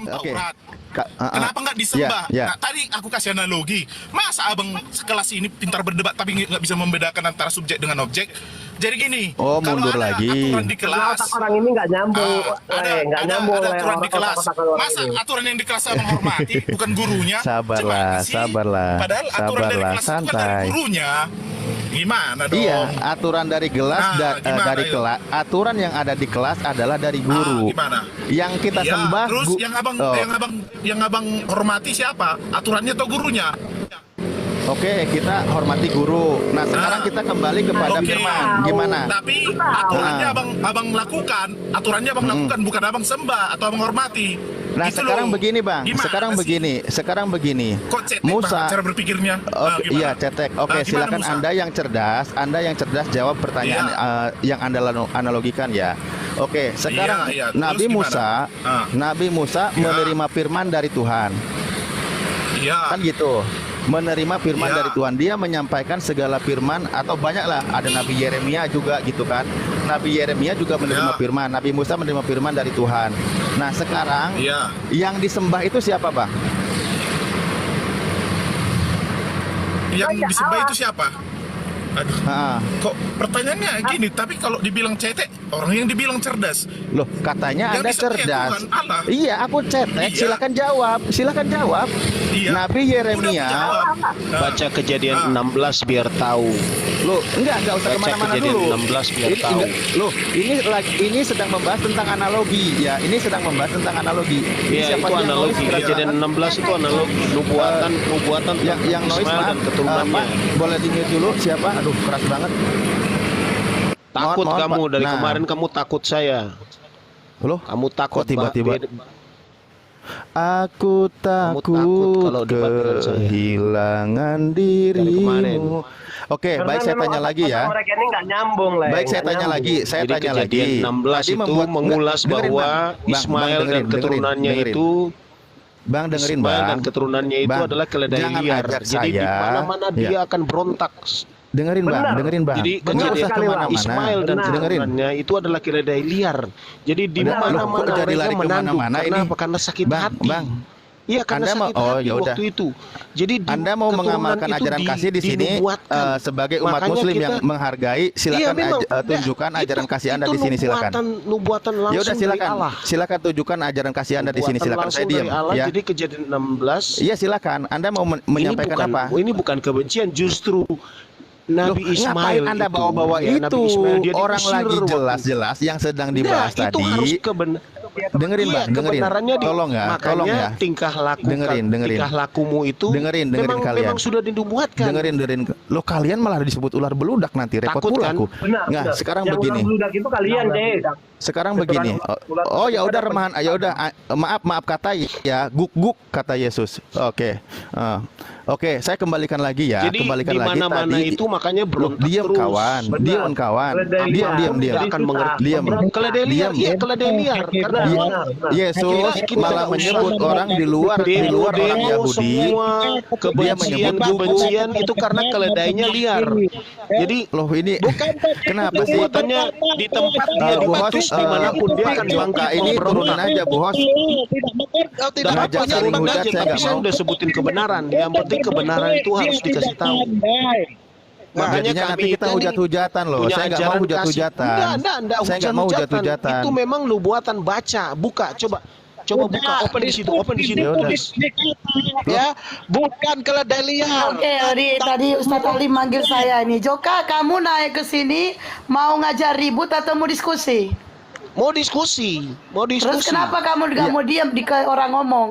hukum Oke. Taurat. Kenapa nggak disembah? Ya. Nah, tadi aku kasih analogi. Masa abang sekelas ini pintar berdebat tapi nggak bisa membedakan antara subjek dengan objek? Jadi gini, Oh, kalau mundur ada lagi. aturan di Karena kelas, otak orang ini nggak nyambung, nggak nyambung ada Le, aturan di kelas. otak-otak orang Masa ini. aturan yang di kelas abang hormati, bukan gurunya? Sabarlah, Gimana sih? sabarlah, Padahal aturan dari sabarlah, kelas itu kan dari santai. gurunya. Gimana dong? Iya, aturan dari kelas Gimana, dari ayo? kelas. Aturan yang ada di kelas adalah dari guru. Gimana? Yang kita Iya, sembah terus yang abang hormati siapa? Aturannya atau gurunya? Oke, kita hormati guru. Nah, sekarang kita kembali kepada Oke. firman. Gimana? Tapi aturannya abang lakukan, bukan abang sembah atau abang hormati. Nah, Gitu sekarang loh. begini, Bang. Gimana Sekarang begini. Kok cetek Musa, banget cara berpikirnya? Gimana? iya, cetek. Oke, Gimana, silakan Musa? Anda yang cerdas jawab pertanyaan yang Anda analogikan ya. Oke, sekarang Iya. Terus Nabi gimana? Nabi Musa menerima firman dari Tuhan. Iya. Kan gitu. Menerima firman Iya. dari Tuhan, dia menyampaikan segala firman atau banyaklah, ada Nabi Yeremia juga gitu kan. Nabi Yeremia juga menerima Iya. firman, Nabi Musa menerima firman dari Tuhan. Nah, sekarang Iya. yang disembah itu siapa, Bang? Yang disembah itu siapa? Aduh. Ah, Kok pertanyaannya gini, tapi kalau dibilang cetek, orang yang dibilang cerdas. loh, katanya Yang Anda disembah ya cerdas. Tuhan Allah. Iya, aku cetek. Iya. Silakan jawab. Iya. Nabi Yeremia. Udah, aku jawab. Baca kejadian 16 biar tahu. Loh, enggak usah Baca kemana-mana kejadian dulu. 16 biar Ini, tahu. loh, ini sedang membahas tentang analogi ya. Ini sedang membahas tentang analogi. Ini Iya, siapa itu yang analogi. nulis? Kejadian 16 itu analogi nubuatan yang noise, Ismail dan maaf, keturunannya. Pak, boleh di-mute dulu siapa? Aduh, keras banget. Takut Mohon, kamu Pak. dari Nah. kemarin kamu takut saya. Loh, Kamu takut kok tiba-tiba? Pak. aku takut kalau debat dengan saya. kehilangan Dari kemarin. dirimu. Oke, Karena baik saya memang tanya lagi ya. otak-otak mereka ini nggak nyambung, Le. Baik, saya Nggak tanya nyambung. lagi. Saya Jadi tanya kejadian lagi. 16 Tadi itu membuat mengulas dengerin, bahwa Bang. Ismail dan dengerin, keturunannya dengerin. itu Bang, dengerin, Ismail Bang. dan keturunannya itu Bang, adalah keledai jangan liar. ajar Jadi di saya. mana-mana Ya. dia akan berontak. Dengerin, Bang. Benar. Dengerin, Bang. Jadi Nggak kejadian usah kemana-mana. Ismail dan Benar. keturunannya itu adalah keledai liar. Jadi di Benar. Loh, kok mana-mana jadi mereka lari menanduk. kemana-mana Karena ini? apa? Karena sakit Bang, hati. Bang. Iya, karena Anda mau- sakit oh, hati ya udah. waktu itu. Jadi Anda mau keturunan mengamalkan itu ajaran kasih di sini dinubuatkan. sebagai umat Makanya muslim kita- yang menghargai, silakan Iya, memang. tunjukkan Nah, ajaran kasih Anda itu di sini, silakan. Nubuatan langsung Ya udah, dari silakan. Allah. Silakan tunjukkan ajaran kasih Anda di sini, Nubuatan silakan. Saya langsung diam dari Allah. ya. Jadi kejadian 16 Iya, silakan. Anda mau menyampaikan apa? ini bukan kebencian, justru Nabi Loh, Ismail ngapain Anda itu, bawa-bawa ya, itu? Nabi Ismail, dia Orang diusir lagi waktu- jelas-jelas yang sedang dibahas Nah, itu harus tadi. Dengerin, Iya, Bang, dengerin. kebenarannya Tolong ya, makanya tolong ya. tingkah laku Dengerin. tingkah lakumu itu Dengerin memang, kalian. memang sudah dinubuatkan. Dengerin. Lo kalian malah disebut ular beludak nanti, repot Takut pula kan? aku. Benar, Nah, benar. sekarang Yang begini. ular beludak itu kalian, deh. Sekarang Betul, begini. kan? Oh ya udah remahan. Ya udah maaf kata ya guk kata Yesus. Oke. Oke, saya kembalikan lagi ya. Jadi Kembalikan di lagi mana-mana tadi. itu makanya Loh, berontak diam terus. kawan. Benar. Diam kawan. Keledai Diam liar. diam. Tidak akan mengerti. Diam. Keledai liar, Diam. iya keledai liar. Karena Ye- Benar, benar. Yesus Kita malah usah menyebut orang di luar orang Yahudi. semua Dia menyebut kebencian itu karena keledainya liar. Jadi Loh ini kenapa sih? nubuatannya di tempat dia Bu Hos, diutus dimanapun dia akan Joka bangkit ini turunin berontak. aja Bu Hos. Dan Ngajak apa saling turun hujat aja, saya tapi nggak saya mau. udah sebutin kebenaran. Yang penting kebenaran itu harus dikasih tahu. Jadinya nanti kita hujat-hujatan loh. punya Saya nggak mau ajaran hujat-hujatan. kasih. Enggak, Saya nggak mau hujat-hujatan. Itu memang nubuatan, baca, buka, coba buka, open di situ, Ya udah. Ya, bukan keledai liar. Oke, tadi Ustadz Ali manggil saya ini. Joka, kamu naik ke sini mau ngajar ribut atau mau diskusi? Mau diskusi. Terus kenapa kamu nggak Iya. mau diam di orang ngomong?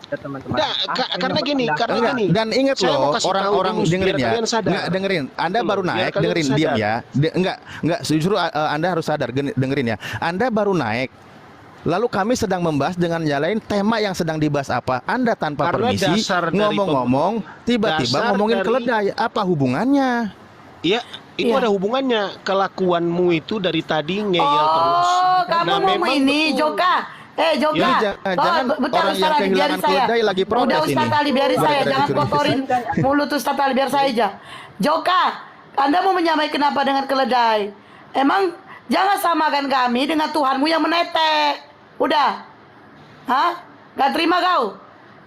Enggak, karena gini. Enggak, dan ingat Saya mau loh kasih orang-orang tahu dulu, dengerin biar ya. kalian sadar. Enggak dengerin. Anda Betul, baru biar naik, kalian dengerin sadar. diam ya. Enggak, justru Anda harus sadar dengerin ya. Anda baru naik. Lalu kami sedang membahas dengan nyalain tema yang sedang dibahas apa. Anda tanpa Karena permisi dasar dari ngomong-ngomong, tiba-tiba dasar ngomongin dari- keledai. Apa hubungannya? Iya, itu Iya. ada hubungannya. Kelakuanmu itu dari tadi ngeyel terus. Oh, kamu Nah, mau memang ini, betul. Joka. Joka. Ini jangan bentar, orang yang Ustadz Ali, kehilangan biarin saya. keledai lagi protes Udah Ustadz ini. Ali, biarin saya. Gara-gara Jangan dicuri. kotorin mulut Ustadz Ali, biar saya aja. Joka, Anda mau menyamai kenapa dengan keledai? Emang jangan samakan kami dengan Tuhanmu yang menetek. Udah. Hah? Gak terima kau?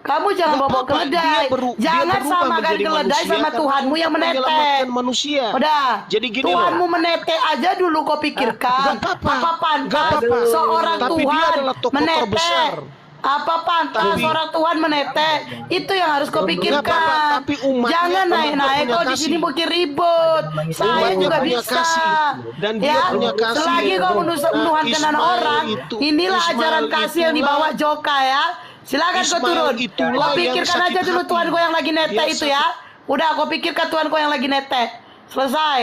Kamu jangan Nggak bawa apa-apa, keledai. dia Jangan berubah samakan menjadi keledai manusia sama karena Tuhanmu yang menetek. menyelamatkan manusia. Udah. Jadi gini Tuhanmu loh. menetek aja dulu kau pikirkan. Nggak apa-apa. Apa pantas Nggak apa-apa. seorang Tapi dia Tuhan adalah tokoh menetek? terbesar. Apa pantas Tapi- seorang Tuhan menetek? Itu yang harus kau Nggak pikirkan. apa-apa, tapi umatnya- Jangan umatnya naik-naik punya kau di kasih. sini bikin ribut. Saya Umatnya juga punya bisa. kasih. Dan dia Ya, punya kasih. selagi kau menuhankan Ismail orang, itu- inilah Ismail ajaran kasih yang itulah- dibawa Joka ya. Silakan kau Ismail turun. itulah Kau yang pikirkan sakit aja dulu hati. Tuhan kau yang lagi netek Dia itu ya. Udah, kau pikirkan Tuhan kau yang lagi netek. Selesai.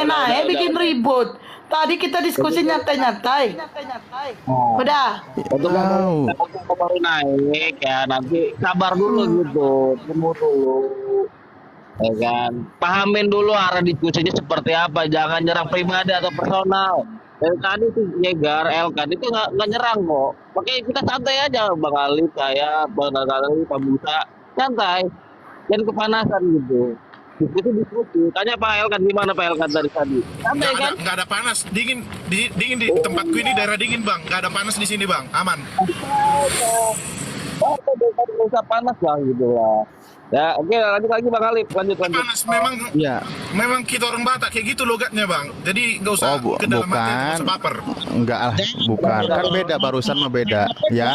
Naik bikin ribut. Tadi kita diskusi nyantai-nyantai. Udah. Untuk Wow. baru naik ya nanti sabar dulu gitu, tunggu dulu. Ya kan, pahamin dulu arah diskusinya seperti apa, jangan nyerang pribadi atau personal. Dari tadi tuh Yegar, Elkan itu nggak nyerang kok. Makanya kita santai aja, Bang Ali, saya, Bang Nazari, Pak Musa, santai, jangan kepanasan gitu. Diskusi. Tanya Pak Elkan gimana Pak Elkan dari tadi? Santai kan? Nggak ada panas, dingin di tempatku ini daerah dingin bang, nggak ada panas di sini bang, aman. Oh, nggak usah panas lah gitu lah. Ya, oke lanjut lagi Bang Alif, lanjut. Panas memang, Ya. memang kita orang Batak kayak gitu logatnya bang, jadi nggak usah ke dalam hati, nggak usah baper. Enggak lah, bukan. Kan beda, barusan mah beda, ya.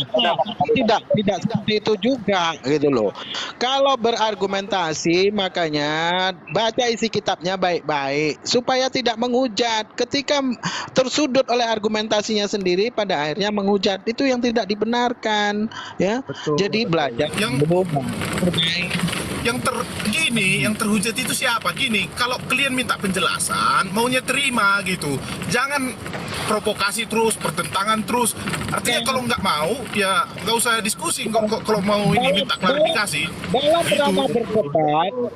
Tidak seperti itu juga gitu loh. Kalau berargumentasi makanya baca isi kitabnya baik-baik supaya tidak menghujat. Ketika tersudut oleh argumentasinya sendiri pada akhirnya menghujat, itu yang tidak dibenarkan ya. Jadi belajar Yang- dulu. Yang terhujat itu siapa? Gini, kalau kalian minta penjelasan, maunya terima gitu. Jangan provokasi terus, pertentangan terus. Artinya kalau nggak mau, ya nggak usah diskusi. Kalau mau ini minta klarifikasi.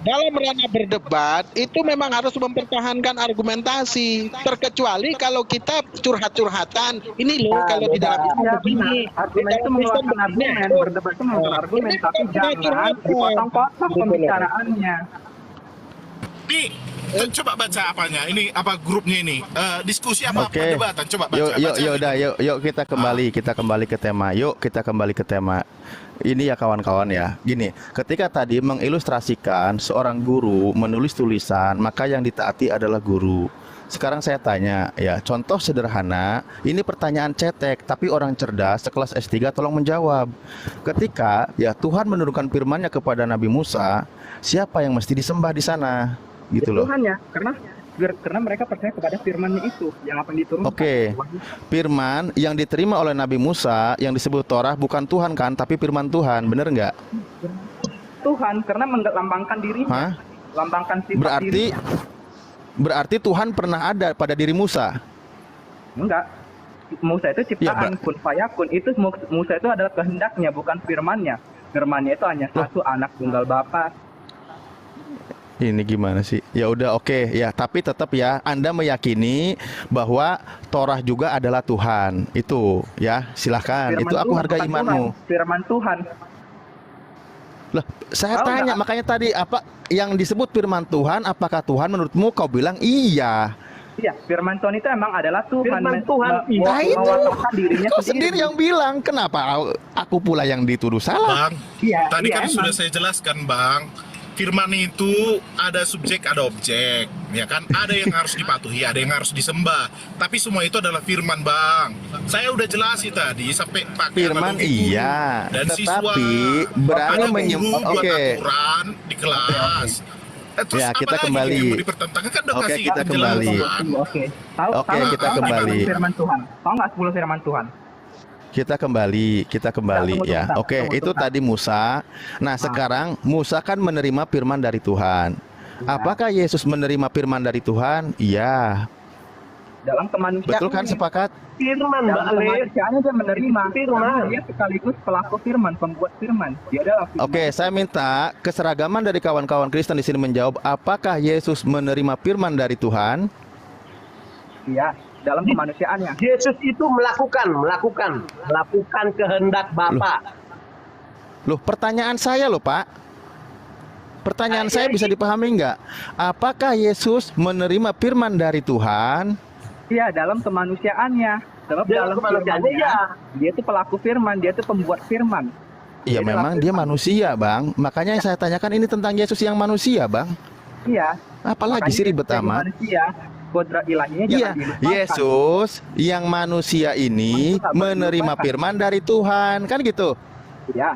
Dalam ranah berdebat itu memang harus mempertahankan argumentasi. Terkecuali kalau kita curhat-curhatan. Ini loh kalau di dalam Islam begini. Argumen itu mengeluarkan argumen, berdebat itu mengeluarkan argumen, tapi jangan dipotong-potong pembicaraannya. Nih, coba baca apanya. Ini apa grupnya ini? Diskusi apa Oke. perdebatan? Coba baca. Yuk, baca. udah, yuk kita kembali ke tema. Yuk kita kembali ke tema. Ini ya kawan-kawan ya. Gini, ketika tadi mengilustrasikan seorang guru menulis tulisan, maka yang ditaati adalah guru. Sekarang saya tanya ya, contoh sederhana, ini pertanyaan cetek tapi orang cerdas sekelas S3 tolong menjawab. Ketika ya Tuhan menurunkan firman-Nya kepada Nabi Musa, siapa yang mesti disembah di sana? Gitu loh. Tuhan ya, karena mereka percaya kepada firman-Nya itu yang apa yang diturunkan. Oke. Firman yang diterima oleh Nabi Musa yang disebut Torah bukan Tuhan kan, tapi firman Tuhan, bener nggak? Tuhan karena melambangkan dirinya, Hah? lambangkan sifat dirinya. Berarti Tuhan pernah ada pada diri Musa? Enggak. Musa itu ciptaan Ya, kun fayakun. Itu Musa itu adalah kehendaknya, bukan firman-Nya. Firman-Nya itu hanya satu, anak tunggal Bapa. Ini gimana sih? Ya udah oke ya, tapi tetap ya Anda meyakini bahwa Torah juga adalah Tuhan. Itu ya, silahkan. Itu aku Tuhan, hargai bukan imanmu. Tuhan. Firman Tuhan. Lah, saya Tahu tanya nggak? makanya tadi apa yang disebut firman Tuhan, apakah Tuhan menurutmu? Kau bilang iya. Iya, firman Tuhan itu emang adalah Tuhan. Firman Tuhan, iya. Nah, itu mewakafkan dirinya kau sendiri yang bilang. Kenapa aku pula yang dituduh salah? Bang, Iya, tadi iya, kan emang. sudah saya jelaskan bang. Firman itu ada subjek, ada objek, ya kan? Ada yang harus dipatuhi, ada yang harus disembah. Tapi semua itu adalah firman, bang. Saya udah jelasin tadi sampai pakai Firman analogi guru iya, dan siswa. tetapi berani Ada menyem. guru buat Oke. aturan di kelas. Terus Ya, apa kita lagi kembali. yang mau dipertentangkan kan udah Oke, kasih kita penjelasan, kembali. Bang. Oke. Tahu Oke, tahu kita tahu nggak kembali. firman Tuhan? Tahu nggak 10 firman Tuhan? Kita kembali Tunggu, ya. tunggu, Oke, tunggu, itu tunggu. tadi Musa. Nah, sekarang Musa kan menerima firman dari Tuhan. Apakah Yesus menerima firman dari Tuhan? Iya. Dalam kemanusiaan. Betul kan, sepakat? Firman, Mbak Dalam Alif. kemanusiaannya dia menerima Firman. karena dia sekaligus pelaku firman, pembuat firman. Dia adalah firman. Oke, saya minta keseragaman dari kawan-kawan Kristen di sini menjawab, apakah Yesus menerima firman dari Tuhan? Iya, dalam kemanusiaannya. Yesus itu melakukan kehendak Bapa. Loh, pertanyaan saya loh, Pak. Pertanyaan saya bisa dipahami nggak? Apakah Yesus menerima firman dari Tuhan? Iya, dalam kemanusiaannya. Sebab Dalam dalam kemanusiaannya firman-Nya, ya. dia itu pelaku firman, dia itu pembuat firman. Iya, Dia memang adalah dia firman. manusia, Bang. Makanya yang saya tanyakan ini tentang Yesus yang manusia, Bang. Iya. Apalagi Makanya sih ribet sebagai amat. manusia, kodrat ilahinya Iya, jangan dilupakan. Yesus yang manusia ini Itu tak boleh menerima dilupakan. firman dari Tuhan, kan gitu. Iya.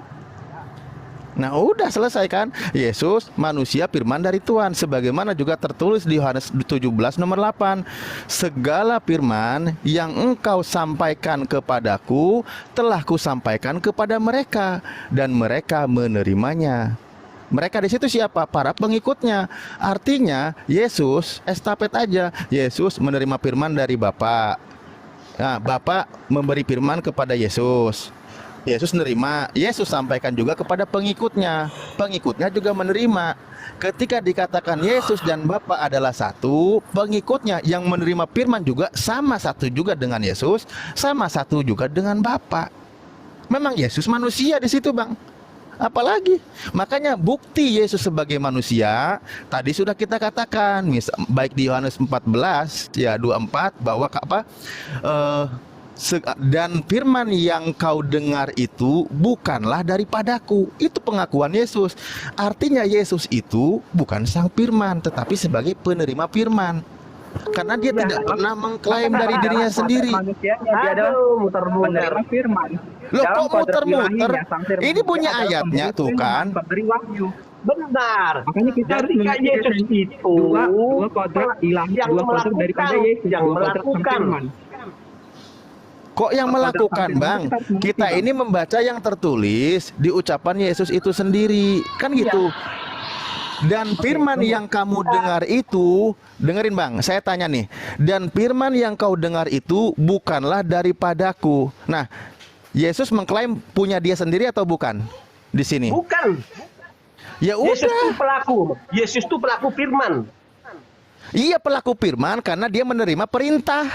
Nah, udah selesai kan? Yesus manusia firman dari Tuhan, sebagaimana juga tertulis di Yohanes 17 nomor 8. Segala firman yang engkau sampaikan kepadaku telah kusampaikan kepada mereka, dan mereka menerimanya. Mereka di situ siapa? Para pengikutnya. Artinya Yesus estafet aja. Yesus menerima firman dari Bapa. Nah, Bapa memberi firman kepada Yesus. Yesus menerima, Yesus sampaikan juga kepada pengikutnya. Pengikutnya juga menerima. Ketika dikatakan Yesus dan Bapa adalah satu, pengikutnya yang menerima firman juga sama satu juga dengan Yesus, sama satu juga dengan Bapa. Memang Yesus manusia di situ, Bang. Apalagi, makanya bukti Yesus sebagai manusia tadi sudah kita katakan, baik di Yohanes 14 ya 24 bahwa apa? Dan firman yang kau dengar itu bukanlah daripadaku. Itu pengakuan Yesus. Artinya Yesus itu bukan sang firman, tetapi sebagai penerima firman. Karena dia tidak pernah mengklaim dari dirinya sendiri. Manusianya dia adalah Aduh, muter-muter. penerima firman. Loh, Dalam kok kodrat muter-muter? ilahinya, sang firman Ini itu punya adalah ayatnya pemberi tuh firman, kan. pemberi wahyu. Benar. Makanya kita harus Ketika memiliki Yesus itu dua kodrat ilahi, yang dua kodrat daripada melakukan, Yesus, yang dua kodrat sang melakukan. firman. Kok yang melakukan, Bang? Kita ini membaca yang tertulis di ucapan Yesus itu sendiri. Kan gitu. Dan firman yang kamu dengar itu, dengerin Bang, saya tanya nih. Dan firman yang kau dengar itu bukanlah daripadaku. Nah, Yesus mengklaim punya dia sendiri atau bukan di sini? Bukan. Ya Yesus itu udah. pelaku. Yesus itu pelaku firman. Iya, pelaku firman karena dia menerima perintah.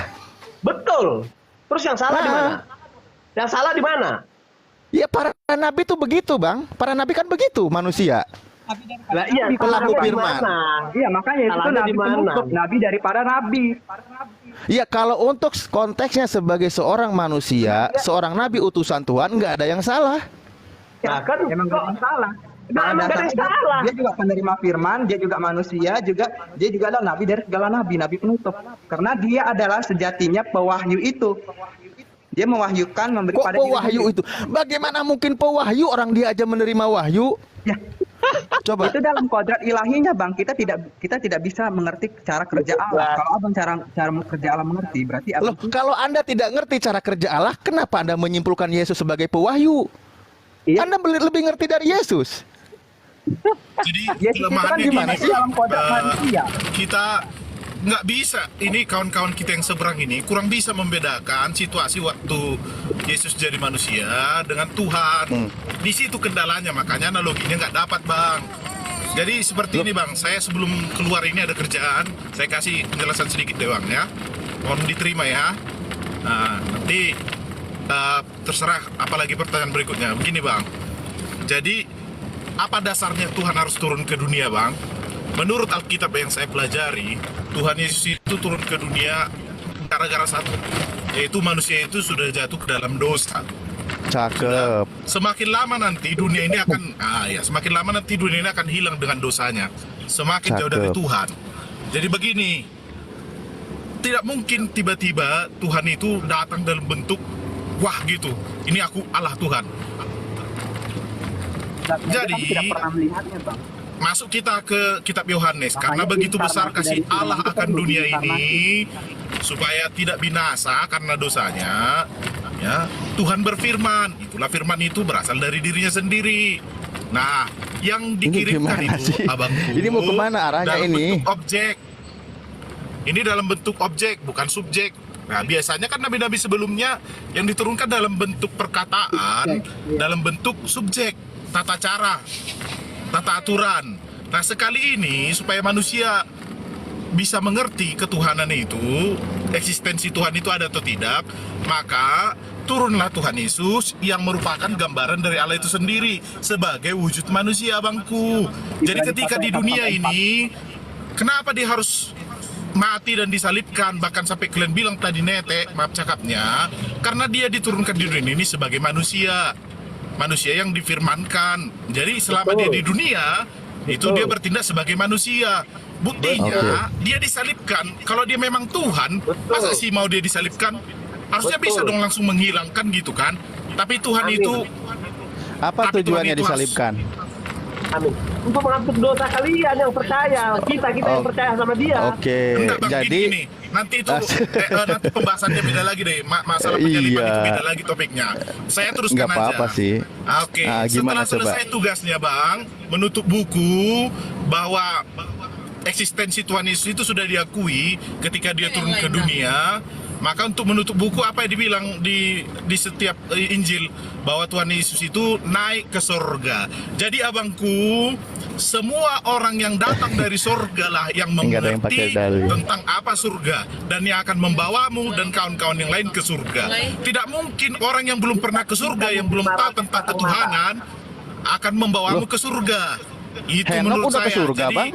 Betul. Terus yang salah di Ah. mana? Yang salah di mana? Ya, para nabi itu begitu, Bang. Para nabi kan begitu manusia. Lah iya, Pelaku salahnya di firman. mana? Iya, makanya itu Salahnya nabi di mana? penutup, nabi daripada nabi. Ya, kalau untuk konteksnya sebagai seorang manusia, seorang nabi utusan Tuhan, nggak ada yang salah. Nah, kan Emang kok gak ada salah. Nah, emang gak ada yang salah. Dia juga penerima firman, dia juga manusia, dia juga adalah nabi dari segala nabi, nabi penutup. Karena dia adalah sejatinya pewahyu itu. Dia mewahyukan, memberi Kok pada diri pewahyu sendiri. itu? Bagaimana mungkin pewahyu orang dia aja menerima wahyu? Ya, Coba. itu dalam kodrat ilahinya, Bang. Kita tidak bisa mengerti cara kerja Allah. Kalau Abang cara kerja Allah mengerti, berarti Loh, Abang kalau Anda tidak ngerti cara kerja Allah, kenapa Anda menyimpulkan Yesus sebagai pewahyu? Iya. Anda lebih ngerti dari Yesus. Jadi Yesus itu kan kelemahannya gimana gini, sih dalam kodrat eh, manusia? kita nggak bisa, ini kawan-kawan kita yang seberang ini kurang bisa membedakan situasi waktu Yesus jadi manusia dengan Tuhan. Di situ kendalanya, makanya analoginya nggak dapat, Bang. Jadi seperti ini, Bang, saya sebelum keluar ini ada kerjaan, saya kasih penjelasan sedikit deh, Bang, ya. Mohon diterima ya. Nah, nanti terserah apalagi pertanyaan berikutnya. Begini, Bang. Jadi apa dasarnya Tuhan harus turun ke dunia, Bang? Menurut Alkitab yang saya pelajari, Tuhan Yesus itu turun ke dunia gara-gara satu, yaitu manusia itu sudah jatuh ke dalam dosa. Cakep. Semakin lama nanti dunia ini akan semakin lama nanti dunia ini akan hilang dengan dosanya. Semakin jauh dari Cakep. Tuhan. Jadi begini, tidak mungkin tiba-tiba Tuhan itu datang dalam bentuk wah gitu. Ini aku Allah Tuhan. Jadi Kami tidak pernah melihatnya, Bang. masuk kita ke kitab Yohanes, karena Makanya begitu besar inkarnasi kasih dari Tuhan Allah itu akan perlu dunia diinkarnasi. ini supaya tidak binasa karena dosanya, ya. Tuhan berfirman, itulah firman itu berasal dari dirinya sendiri. Nah, yang dikirimkan gimana itu sih? abangku, Ini mau kemana arahnya dalam ini? bentuk objek. Ini dalam bentuk objek, bukan subjek. Nah, biasanya kan nabi-nabi sebelumnya yang diturunkan dalam bentuk perkataan, dalam bentuk subjek, tata cara, tata aturan. Nah, sekali ini supaya manusia bisa mengerti ketuhanan itu, eksistensi Tuhan itu ada atau tidak, maka turunlah Tuhan Yesus yang merupakan gambaran dari Allah itu sendiri sebagai wujud manusia, bangku. Jadi ketika di dunia ini, kenapa dia harus mati dan disalibkan, bahkan sampai kalian bilang tadi Nete, maaf cakapnya, karena dia diturunkan di dunia ini sebagai manusia yang difirmankan. Jadi selama dia di dunia itu dia bertindak sebagai manusia. Buktinya dia disalibkan. Kalau dia memang Tuhan, masa sih mau dia disalibkan? Harusnya bisa dong langsung menghilangkan gitu kan. Tapi Tuhan itu Apa tujuannya disalibkan? Amin. Untuk mengampuni dosa kalian yang percaya, kita yang percaya sama dia. Oke, Enggak, Bang, jadi gini, nanti itu nanti pembahasannya beda lagi deh. Masalah penyaliban itu beda lagi topiknya. Saya teruskan nggak apa-apa aja. sih. Oke, Gimana setelah selesai tugasnya Bang, menutup buku bahwa eksistensi Tuhan Yesus itu sudah diakui ketika dia turun ke dunia. Maka untuk menutup buku apa yang dibilang di setiap Injil bahwa Tuhan Yesus itu naik ke surga. Jadi abangku, semua orang yang datang dari surga lah yang mengerti tentang apa surga dan yang akan membawamu dan kawan-kawan yang lain ke surga. Tidak mungkin orang yang belum pernah ke surga, yang belum tahu tentang ketuhanan akan membawamu ke surga. Itu Henok menurut udah saya. ke surga, Jadi, Bang?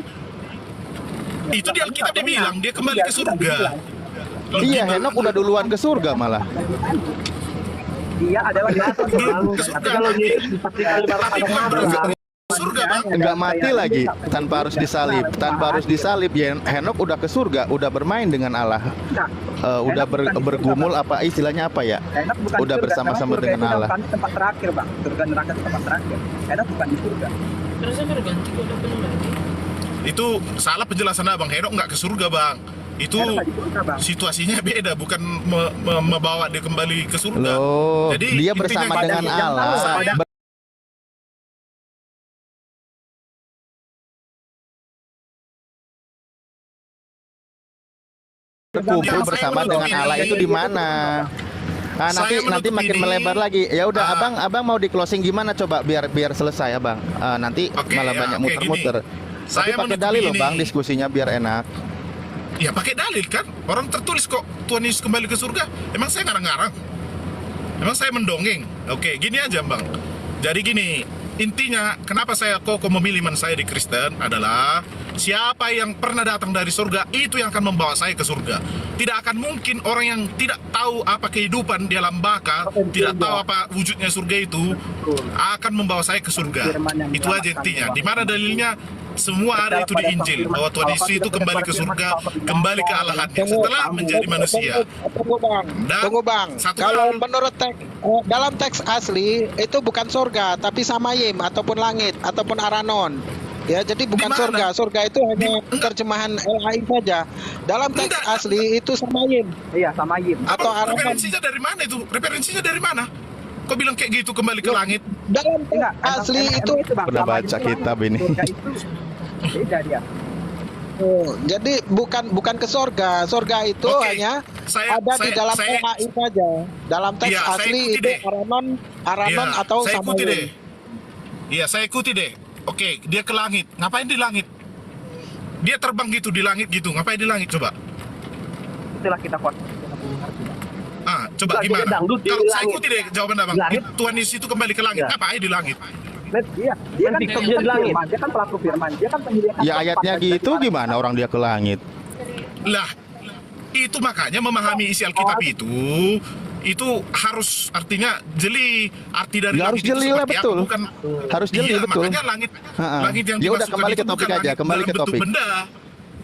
itu di Alkitab dia bilang dia kembali ke surga. Iya, Henok udah duluan ke surga malah. Dia adalah di atas, Bang. Tapi kalau dipastikan Surga Bang. Enggak mati lagi tanpa harus disalib. Tanpa harus disalib, ya Henok udah ke surga, udah bermain dengan Allah. Udah bergumul apa istilahnya apa ya? Udah bersama-sama dengan Allah. Tempat terakhir, Bang. Surga neraka itu tempat terakhir. Henok bukan di surga. Itu salah penjelasan Abang. Henok nggak ke surga Bang. Itu situasinya beda, bukan membawa dia kembali ke surga. Loh, Jadi dia intinya bersama gini, dengan Allah. Berkumpul bersama dengan Allah itu di mana? Nah, nanti makin melebar lagi. Ya udah, abang mau di closing gimana coba biar selesai abang. Nanti malah banyak muter-muter. Tapi pakai dalil loh bang, diskusinya biar enak. Ya pakai dalil kan, orang tertulis kok Tuhan Yesus kembali ke surga. Emang saya ngarang-ngarang? Emang saya mendongeng? Oke, gini aja bang. Jadi gini, intinya kenapa saya kokoh memilih iman saya di Kristen adalah siapa yang pernah datang dari surga itu yang akan membawa saya ke surga. Tidak akan mungkin orang yang tidak tahu apa kehidupan di alam baka, tidak tahu apa wujudnya surga itu akan membawa saya ke surga. Itu aja intinya. Di mana dalilnya? Semua ada itu di Injil bahwa Tuhan Yesus itu kembali ke surga, kembali ke Allahannya setelah menjadi manusia. Tunggu bang. Kalau menurut dalam teks asli itu bukan surga, tapi samayim ataupun langit ataupun aranon. Ya, jadi bukan surga. Surga itu hanya terjemahan LAI saja. Dalam teks asli itu samayim. Iya, samayim. Atau aranon. Referensinya dari mana itu? Referensinya dari mana? Kok bilang kayak gitu kembali ke langit? Dalam teks asli itu udah baca kitab ini. Beda dia. Oh, jadi bukan ke surga. Surga itu hanya ada di dalam LAI saja. Dalam teks asli itu aranon atau samayim. Iya, saya ikuti deh. Oke, dia ke langit. Ngapain di langit? Dia terbang gitu di langit gitu. Ngapain di langit coba? Itulah kita kuat. Coba gimana? Kalau saya ikuti deh jawaban abang. Tuhan Yesus itu kembali ke langit. Ngapain di langit? Iya, dia kan di langit. Dia kan pelaku firman. Dia kan penyediaan. Ya ayatnya gitu gimana orang dia ke langit? Lah, itu makanya memahami isi Alkitab itu harus artinya jeli. Arti dari ya, harus jeli lah betul. Bukan, harus jeli betul. Makanya langit yang ya udah dimasukkan kembali itu ke topik bukan aja, kembali ke topik. Benda.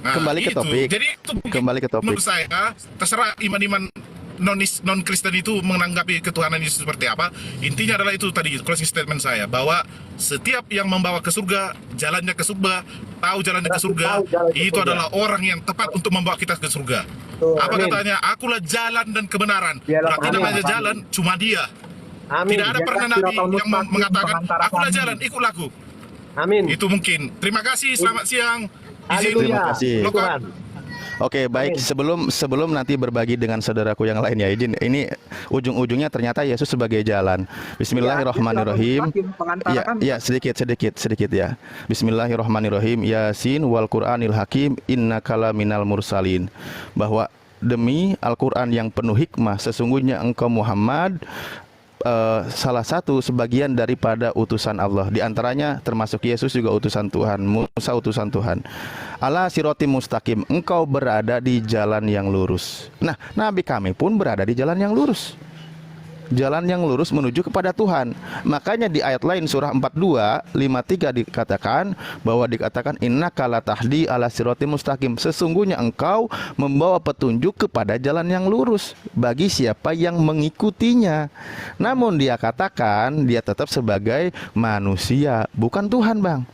Kembali ke topik. Jadi itu kembali ke topik. Menurut saya terserah iman-iman non Kristen itu menanggapi ketuhanan Yesus seperti apa. Intinya adalah itu tadi closing statement saya bahwa setiap yang membawa ke surga, jalannya ke surga, tahu jalannya ke surga, itu adalah orang yang tepat untuk membawa kita ke surga. Apa katanya? Akulah jalan dan kebenaran. Berarti namanya jalan cuma dia. Tidak ada pernah nabi yang mengatakan akulah jalan, ikutlah aku. Amin. Itu mungkin. Terima kasih. Selamat siang. Terima kasih. Tuhan. Oke, baik. Sebelum nanti berbagi dengan saudaraku yang lain ya, izin. Ini ujung-ujungnya ternyata Yesus sebagai jalan. Bismillahirrahmanirrahim. Ya, sedikit ya. Bismillahirrahmanirrahim. Yasin wal Qur'anil Hakim innaka minal mursalin. Bahwa demi Al-Qur'an yang penuh hikmah, sesungguhnya engkau Muhammad salah satu sebagian daripada utusan Allah. Di antaranya termasuk Yesus juga utusan Tuhan, Musa utusan Tuhan. Ala siroti mustaqim, engkau berada di jalan yang lurus. Nah, nabi kami pun berada di jalan yang lurus. Jalan yang lurus menuju kepada Tuhan. Makanya di ayat lain surah 42:53 dikatakan bahwa innaka latahdi ala siratim mustaqim. Sesungguhnya engkau membawa petunjuk kepada jalan yang lurus bagi siapa yang mengikutinya. Namun dia katakan dia tetap sebagai manusia, bukan Tuhan, Bang.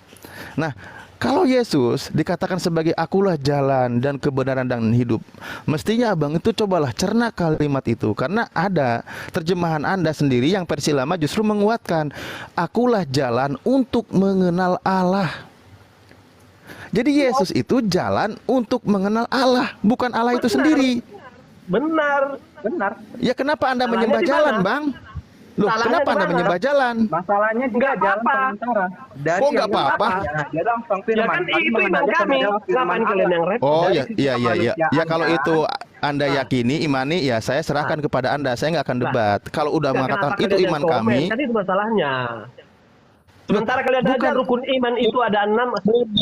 Nah, kalau Yesus dikatakan sebagai akulah jalan dan kebenaran dan hidup, mestinya abang itu cobalah cerna kalimat itu. Karena ada terjemahan Anda sendiri yang versi lama justru menguatkan, akulah jalan untuk mengenal Allah. Jadi Yesus itu jalan untuk mengenal Allah, bukan Allah itu sendiri. Benar. Ya kenapa Anda menyembah jalan, Bang? Loh, Salahnya kenapa Anda dimana? menyembah jalan? Masalahnya juga Nggak jalan apa-apa. sementara. Oh, nggak apa-apa. Dia langsung Ya firman. kan Kami itu iman mengadakan kami. adalah firman Ngapain kalian yang repot? Oh Dari ya, sisi iya. kemanusiaan, Ya kalau kan? itu Anda yakini, imani, ya saya serahkan kepada Anda. Saya nggak akan debat. Kalau udah Ya, mengatakan kenapa itu kalian iman yang komen? kami, Kan itu masalahnya. Sementara kalian bukan. aja rukun iman itu ada 6.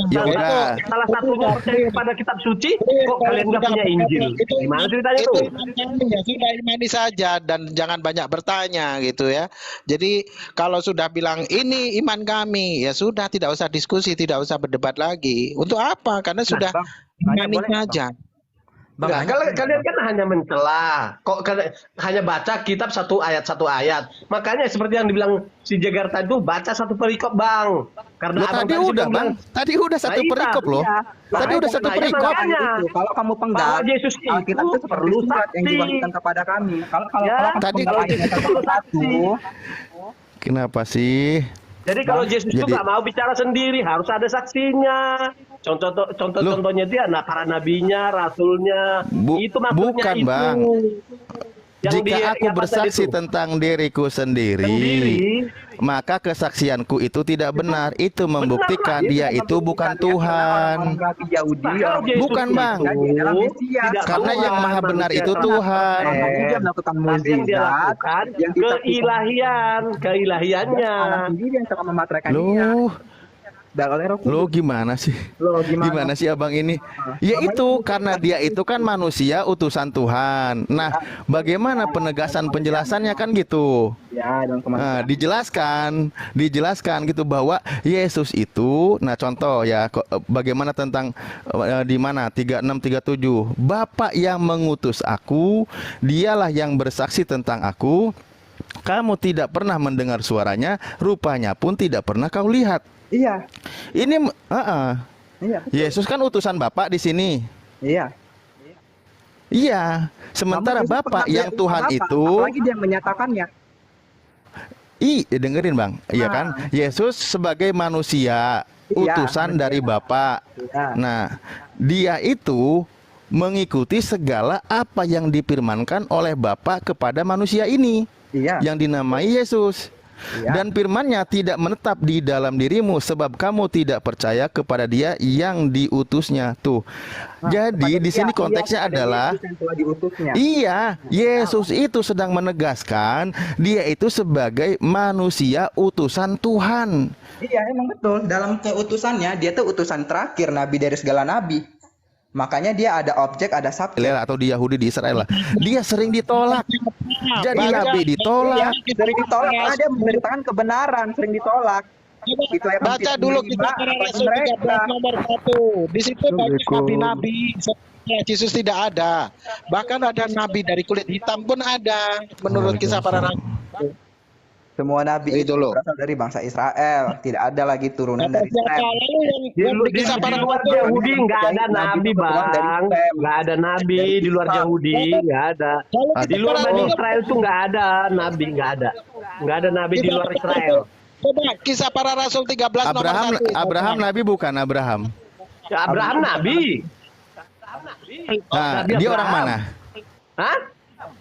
Ya udah. Salah satunya percaya kepada kitab suci. Kok kalian nggak punya Injil? Gimana ceritanya itu tuh? iman kami, ya sudah imani saja dan jangan banyak bertanya gitu ya. Jadi kalau sudah bilang ini iman kami, ya sudah, tidak usah diskusi, tidak usah berdebat lagi. Untuk apa? Karena sudah Bang, tanya imani boleh nggak, saja. Enggak, kalian kan hanya mencela. Kok kalian hanya baca kitab satu ayat. Makanya seperti yang dibilang si Jegar tadi tuh baca satu perikop, Bang. Karena Loh, abang tadi sudah udah, Bang. bilang, Tadi udah satu Nah, iya, perikop loh. iya. Tadi udah satu Makanya perikop. Makanya. Kalau kamu Bahwa penggal, Yesus itu Alkitab itu seperti perlu surat yang saksi. diwahyukan kepada kami. Kalau Ya, kamu tadi- penggal ayat Yesus perlu saksi. 1, Kenapa sih? Jadi kalau Yesus itu Jadi- nggak mau bicara sendiri, harus ada saksinya. Contohnya dia, para nabinya, rasulnya, itu maksudnya bukan, itu. Bang. Yang Jika dia- aku yang apa bersaksi tadi tuh? tentang diriku sendiri, maka kesaksianku itu tidak benar. Itu membuktikan dia itu bukan Tuhan. Orang Yahudi, Nah, kalau orang Yesus Bukan, itu Bang. Adalah Mesias. tidak Karena Tuhan, yang maha benar manusia itu terhadap Tuhan. Tapi dia melakukan Tapi yang dia mukjizat lakukan yang kita keilahiannya. Allah sendiri yang telah memateraikan dia. Loh, Dan oleh Roh Kudus. Lo gimana sih? Loh, gimana? Gimana sih abang ini? Ya itu karena dia itu kan manusia utusan Tuhan. Nah, bagaimana penegasan penjelasannya kan gitu? Ya, dan Nah, dijelaskan gitu bahwa Yesus itu, nah contoh ya, bagaimana tentang di mana 36-37, Bapa yang mengutus aku, dialah yang bersaksi tentang aku. Kamu tidak pernah mendengar suaranya, rupanya pun tidak pernah kau lihat. Iya, Ini iya, Yesus kan utusan Bapak di sini. iya. Iya, sementara Namun Yesus Bapak pernah yang dia Tuhan Bapa, itu, apalagi dia yang menyatakannya. dengerin Bang, iya kan? Yesus sebagai manusia, utusan dari Bapak. Iya. Nah, dia itu mengikuti segala apa yang difirmankan oleh Bapak kepada manusia ini, Iya. yang dinamai Yesus. Iya. Dan firman-Nya tidak menetap di dalam dirimu sebab kamu tidak percaya kepada Dia yang diutusnya. Tuh. Jadi di sini konteksnya adalah diutusnya. iya, Yesus itu sedang menegaskan dia itu sebagai manusia utusan Tuhan. Iya, emang betul. Dalam keutusannya, dia tuh utusan terakhir, nabi dari segala nabi. Makanya dia ada objek, ada subjek. Atau di Yahudi, di Israel lah. Dia sering ditolak. Jadi nabi ditolak. Sering ditolak karena dia memberitakan kebenaran, sering ditolak. Itu yang Baca dulu kita Rasul 13 nomor 1. Di situ banyak nabi-nabi. Yesus tidak ada. Bahkan ada nabi dari kulit hitam pun ada menurut kisah para nabi. Semua nabi Itu loh. berasal dari bangsa Israel, tidak ada lagi turunan dari Israel. Lalu Di luar Yahudi nggak ada nabi, Bang. Nggak ada nabi di luar Yahudi, nggak ada. Di luar Bani Israel tuh nggak ada nabi, nggak ada. Nggak ada nabi di luar Israel. Coba kisah para rasul 13 nomor 1. Abraham nabi bukan Abraham. Ya, Abraham nabi. Nah, Nabi dia orang Abraham. mana? Hah?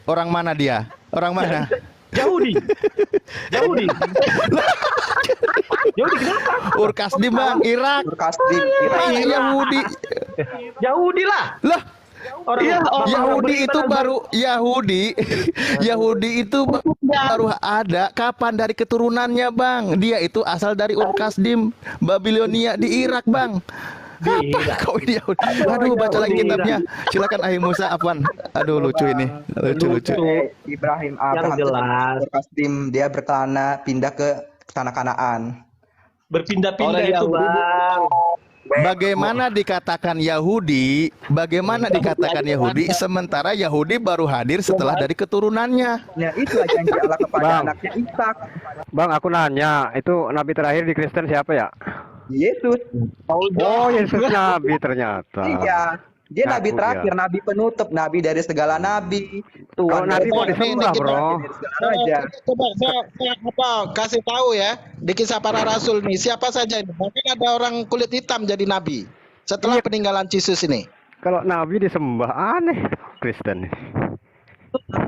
Orang mana dia? Orang mana? Yahudi. Yahudi. Yahudi kenapa? Urkasdim Bang, Irak. Kasdim, Ah, Yahudi. Yahudi lah. Lah, Orang Yahudi orang itu beriman baru Yahudi. Yahudi itu baru ada kapan dari keturunannya, Bang? Dia itu asal dari Ur-Kasdim, Babilonia di Irak, Bang. Apa kau ini? Aduh, baca lagi kitabnya. Silakan Ahi Musa, Afwan. Aduh, lucu ini. Lucu. Ibrahim Yang Abraham jelas. Kasdim, dia berkelana pindah ke tanah Kanaan. Berpindah-pindah Orang itu, yang Bang. Bagaimana dikatakan Yahudi? Bagaimana dikatakan Yahudi sementara Yahudi baru hadir setelah dari keturunannya? Nah, itulah janji Allah kepada Bang. anaknya Ishak, Bang, aku nanya, itu nabi terakhir di Kristen siapa ya? Yesus. Oh, Yesus nabi ternyata. Iya, dia Ngaku nabi terakhir, dia. nabi penutup, nabi dari segala nabi. Kalau nabi mau disembah, bro. Aja. Coba saya kasih tahu ya di kisah para rasul nih siapa saja ini. Mungkin ada orang kulit hitam jadi nabi setelah peninggalan Yesus ini. Kalau nabi disembah, aneh Kristen.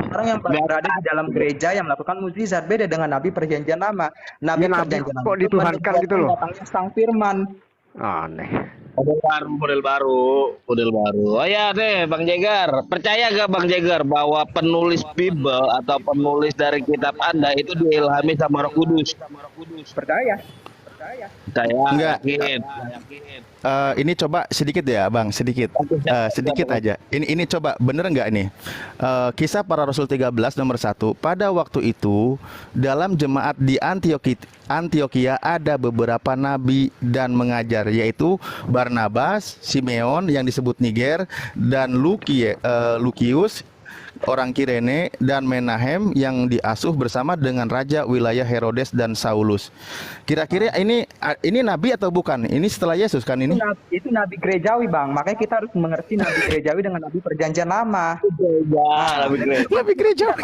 Orang yang berada di dalam gereja yang melakukan mukjizat beda dengan nabi perjanjian lama. Nabi Ya, nabi perjanjian lama kok itu dituhankan gitu loh. datangnya sang firman. Aneh. Model baru. Oh ya deh, Bang Jegar. Percaya gak Bang Jegar bahwa penulis Bible atau penulis dari kitab Anda itu diilhami sama Roh Kudus? Percaya. Saya Enggak. yakin. Ini coba sedikit ya, Bang, sedikit. Sedikit aja. Ini coba bener nggak ini? Kisah Para Rasul 13 nomor 1. Pada waktu itu dalam jemaat di Antioquia ada beberapa nabi dan mengajar, yaitu Barnabas, Simeon yang disebut Niger, dan Lukius orang Kirene, dan Menahem yang diasuh bersama dengan raja wilayah Herodes dan Saulus. Kira-kira ini nabi atau bukan? Ini setelah Yesus kan ini? Itu nabi gerejawi, Bang. Makanya kita harus mengerti nabi gerejawi dengan nabi perjanjian lama. Nabi gerejawi.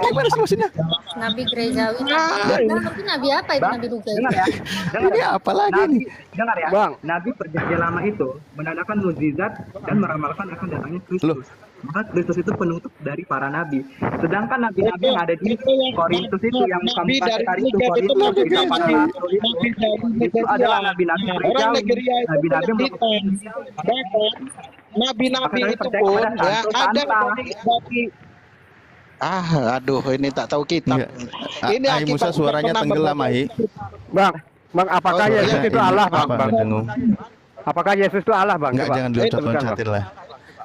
Gimana sih maksudnya? Nabi gerejawi. Tapi nabi apa itu Bang, nabi duga? dengar ya. Ini apa lagi Nabi, nih? dengar ya. Bang. Nabi perjanjian lama itu menandakan mukjizat dan meramalkan akan datangnya Kristus. Maka Kristus itu penutup dari para nabi. Sedangkan nabi-nabi yang ada di Korintus itu yang Nabi dari hari itu Niger itu Korintus nabi kita para gereja. rasul itu Nabi dari itu Nigeria. adalah nabi-nabi Orang gerejawi. Nigeria itu Nabi-nabi kulit hitam. Bahkan nabi-nabi Maka kami itu percaya pun kepada ya Santo ada Santa. dari aduh ini tak tahu kitab. Iya. Ahi Musa akibat suaranya pernah tenggelam, membaca- Ahi. Bang, apakah Oh, Yesus Ya, itu ini Allah, Bang? apa, dengung. Apakah Yesus itu Allah, Bang? Enggak, Coba. jangan Itu bukan, Bang. diloncat-loncatin lah.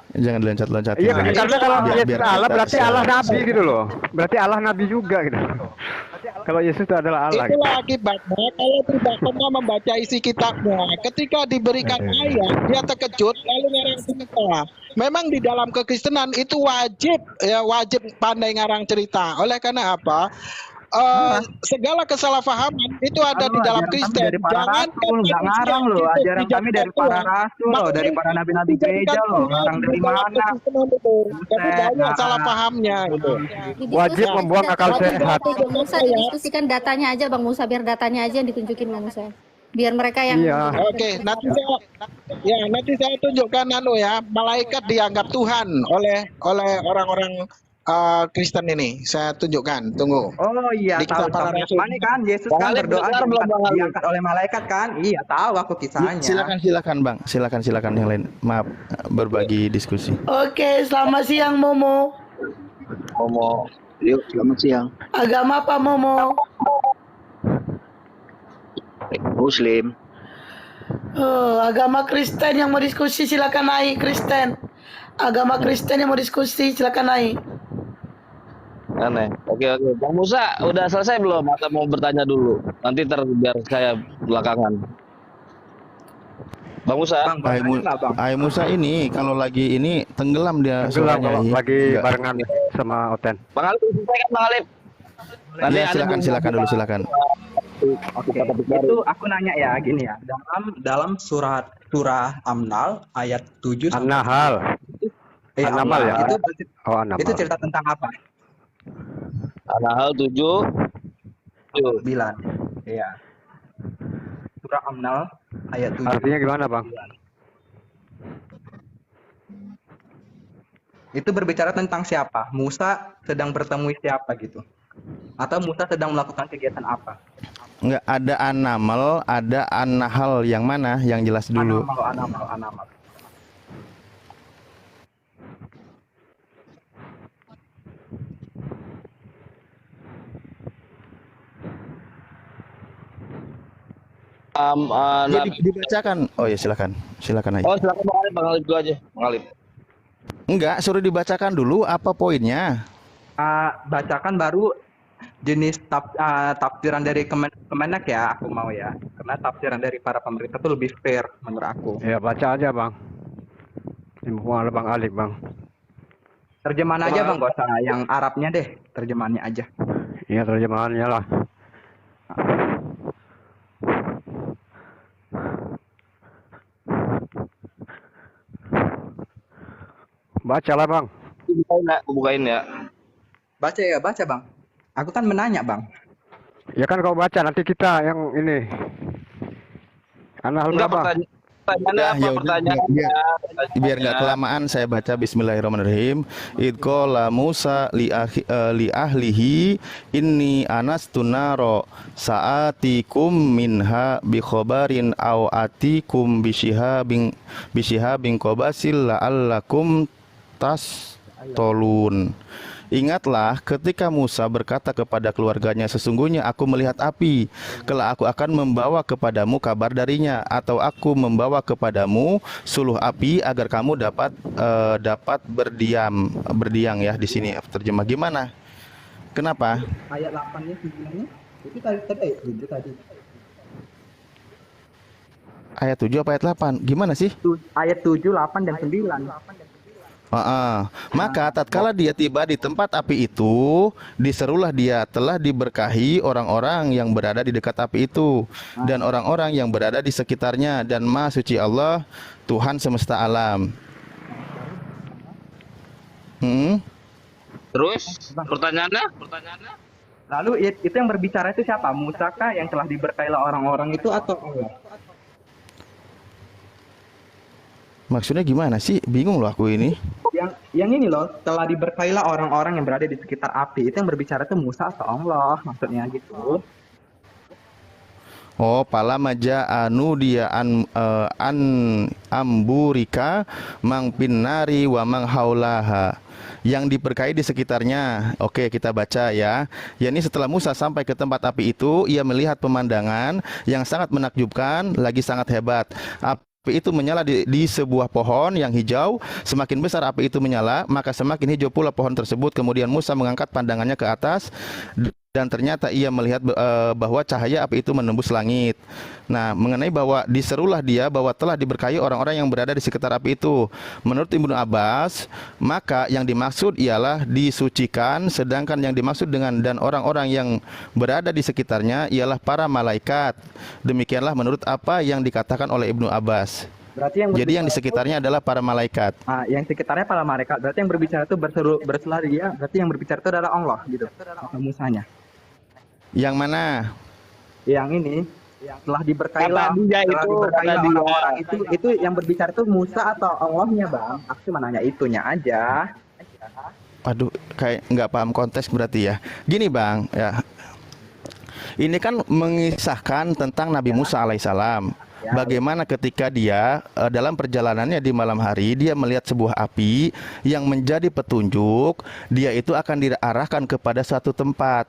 Jangan diloncat-loncatin. Iya, lah. karena kalau Biar- Yesus biar Allah kita berarti bisa- Allah nabi gitu loh. Berarti Allah nabi juga gitu. Kalau Yesus itu adalah Allah. Gitu. Itulah akibatnya kalau tidak pernah membaca isi kitabnya. Ketika diberikan ayat, dia terkejut lalu ngarang cerita. Memang di dalam kekristenan itu wajib pandai ngarang cerita. Oleh karena apa? Segala kesalahpahaman itu ada di dalam Kristen. Dari para rasul, nggak ngarang loh. Ajaran kami dari para rasul loh, dari para nabi-nabi gereja loh. Ngarang dari mana? Tapi banyak salah pahamnya gitu. Wajib membuang akal sehat. Bang Musa didiskusikan datanya aja Bang Musa, biar datanya aja yang ditunjukin Bang Musa. Biar mereka yang Iya. Oke, nanti saya tunjukkan ya, malaikat dianggap Tuhan oleh orang-orang Kristen ini. Saya tunjukkan, tunggu. Oh iya, Di tahu kisah para tahu. rasul. Mana kan Yesus Bang kan Alif, berdoa dengar belum, Bang Alif? diangkat oleh malaikat kan? Iya, tahu aku kisahnya. Silakan Bang, silakan yang lain. Maaf, berbagi diskusi. Oke, selamat siang Momo. Ngomong. Yuk, selamat siang. Agama apa Momo? Muslim. Agama Kristen yang mau diskusi silakan naik Kristen. Agama Kristen yang mau diskusi silakan naik. Aneh. Oke. Bang Musa, udah selesai belum? Atau mau bertanya dulu? Nanti biar saya belakangan. Bang Musa. Bang, Bang. Ahi Musa ini kalau lagi ini tenggelam dia Tenggelam suaranya, kalau Ahi. lagi Enggak. barengan sama Oten. Bang Alif, selesai kan Bang Alif? Nanti Ya, ada silakan dulu silakan. Itu aku nanya ya gini ya. Dalam surah Amnal ayat 7 An-Nahl. An-Nahl ya? Itu Oh, An-Nahl. itu cerita tentang apa? An-Nahl 7. 9. Iya. Surah Amnal ayat 7. Artinya gimana, Bang? Itu berbicara tentang siapa? Musa sedang bertemu siapa gitu? Atau Musa sedang melakukan kegiatan apa? Enggak, ada An-Naml, ada An-Nahl, yang mana? Yang jelas dulu. Anamal. Ya, dibacakan. Oh ya silakan aja. Oh silakan Bang Alip dulu aja, Bang Alip. Enggak, suruh dibacakan dulu apa poinnya. Bacakan baru jenis tafsiran dari Kemenak ya, aku mau ya. Karena tafsiran dari para pemerintah itu lebih fair menurut aku. Ya baca aja bang. Ini oleh Bang Alip bang. Terjemahan aja bang, gak usah yang Arabnya deh, terjemahannya aja. Iya terjemahannya lah. Baca lah bang. Bukain ya. Baca ya, baca bang. Aku kan menanya bang. Ya kan kau baca, nanti kita yang ini. Anak berapa? Biar nggak kelamaan saya baca Bismillahirrahmanirrahim. Idqala Musa li ahlihi inni anastu naro saatikum minha bi khabarin aw atikum bisyihabin qabasil la'allakum tolun. Ingatlah ketika Musa berkata kepada keluarganya, sesungguhnya aku melihat api, kelak aku akan membawa kepadamu kabar darinya, atau aku membawa kepadamu suluh api agar kamu dapat berdiam ya di sini. Terjemah gimana? Kenapa? Ayat 8-nya 9-nya itu tadi ayat 7 tadi. Ayat 7 apa ayat 8? Gimana sih? Ayat 7, 8 dan 9. Maka tatkala dia tiba di tempat api itu, diserulah dia, telah diberkahi orang-orang yang berada di dekat api itu dan orang-orang yang berada di sekitarnya, dan Maha Suci Allah Tuhan semesta alam. Terus pertanyaannya? Lalu itu yang berbicara itu siapa? Musa kah yang telah diberkahilah orang-orang itu atau Allah? Maksudnya gimana sih? Bingung loh aku ini. Yang ini loh, telah diberkahilah orang-orang yang berada di sekitar api. Itu yang berbicara itu Musa atau Allah, maksudnya gitu. Oh, pala maja anu dia an amburika mang pinnari wa mang haulaha. Yang diberkahi di sekitarnya. Oke, kita baca ya. Yakni setelah Musa sampai ke tempat api itu, ia melihat pemandangan yang sangat menakjubkan, lagi sangat hebat. Api itu menyala di sebuah pohon yang hijau. Semakin besar api itu menyala, maka semakin hijau pula pohon tersebut. Kemudian Musa mengangkat pandangannya ke atas, dan ternyata ia melihat bahwa cahaya api itu menembus langit. Nah, mengenai bahwa diserulah dia bahwa telah diberkahi orang-orang yang berada di sekitar api itu. Menurut Ibnu Abbas, maka yang dimaksud ialah disucikan, sedangkan yang dimaksud dengan dan orang-orang yang berada di sekitarnya ialah para malaikat. Demikianlah menurut apa yang dikatakan oleh Ibnu Abbas. Jadi yang di sekitarnya adalah para malaikat. Yang sekitarnya para malaikat. Berarti yang berbicara itu berselah dia. Berarti yang berbicara itu adalah Allah gitu. Musanya. Yang mana? Yang ini. Yang telah diberkahilah. Orang-orang itu yang berbicara itu Musa atau Allahnya, Bang? Aku cuma nanya itunya aja. Aduh, kayak nggak paham konteks berarti ya. Gini, Bang, ya. Ini kan mengisahkan tentang Nabi Musa alaihissalam. Bagaimana ketika dia dalam perjalanannya di malam hari, dia melihat sebuah api yang menjadi petunjuk, dia itu akan diarahkan kepada satu tempat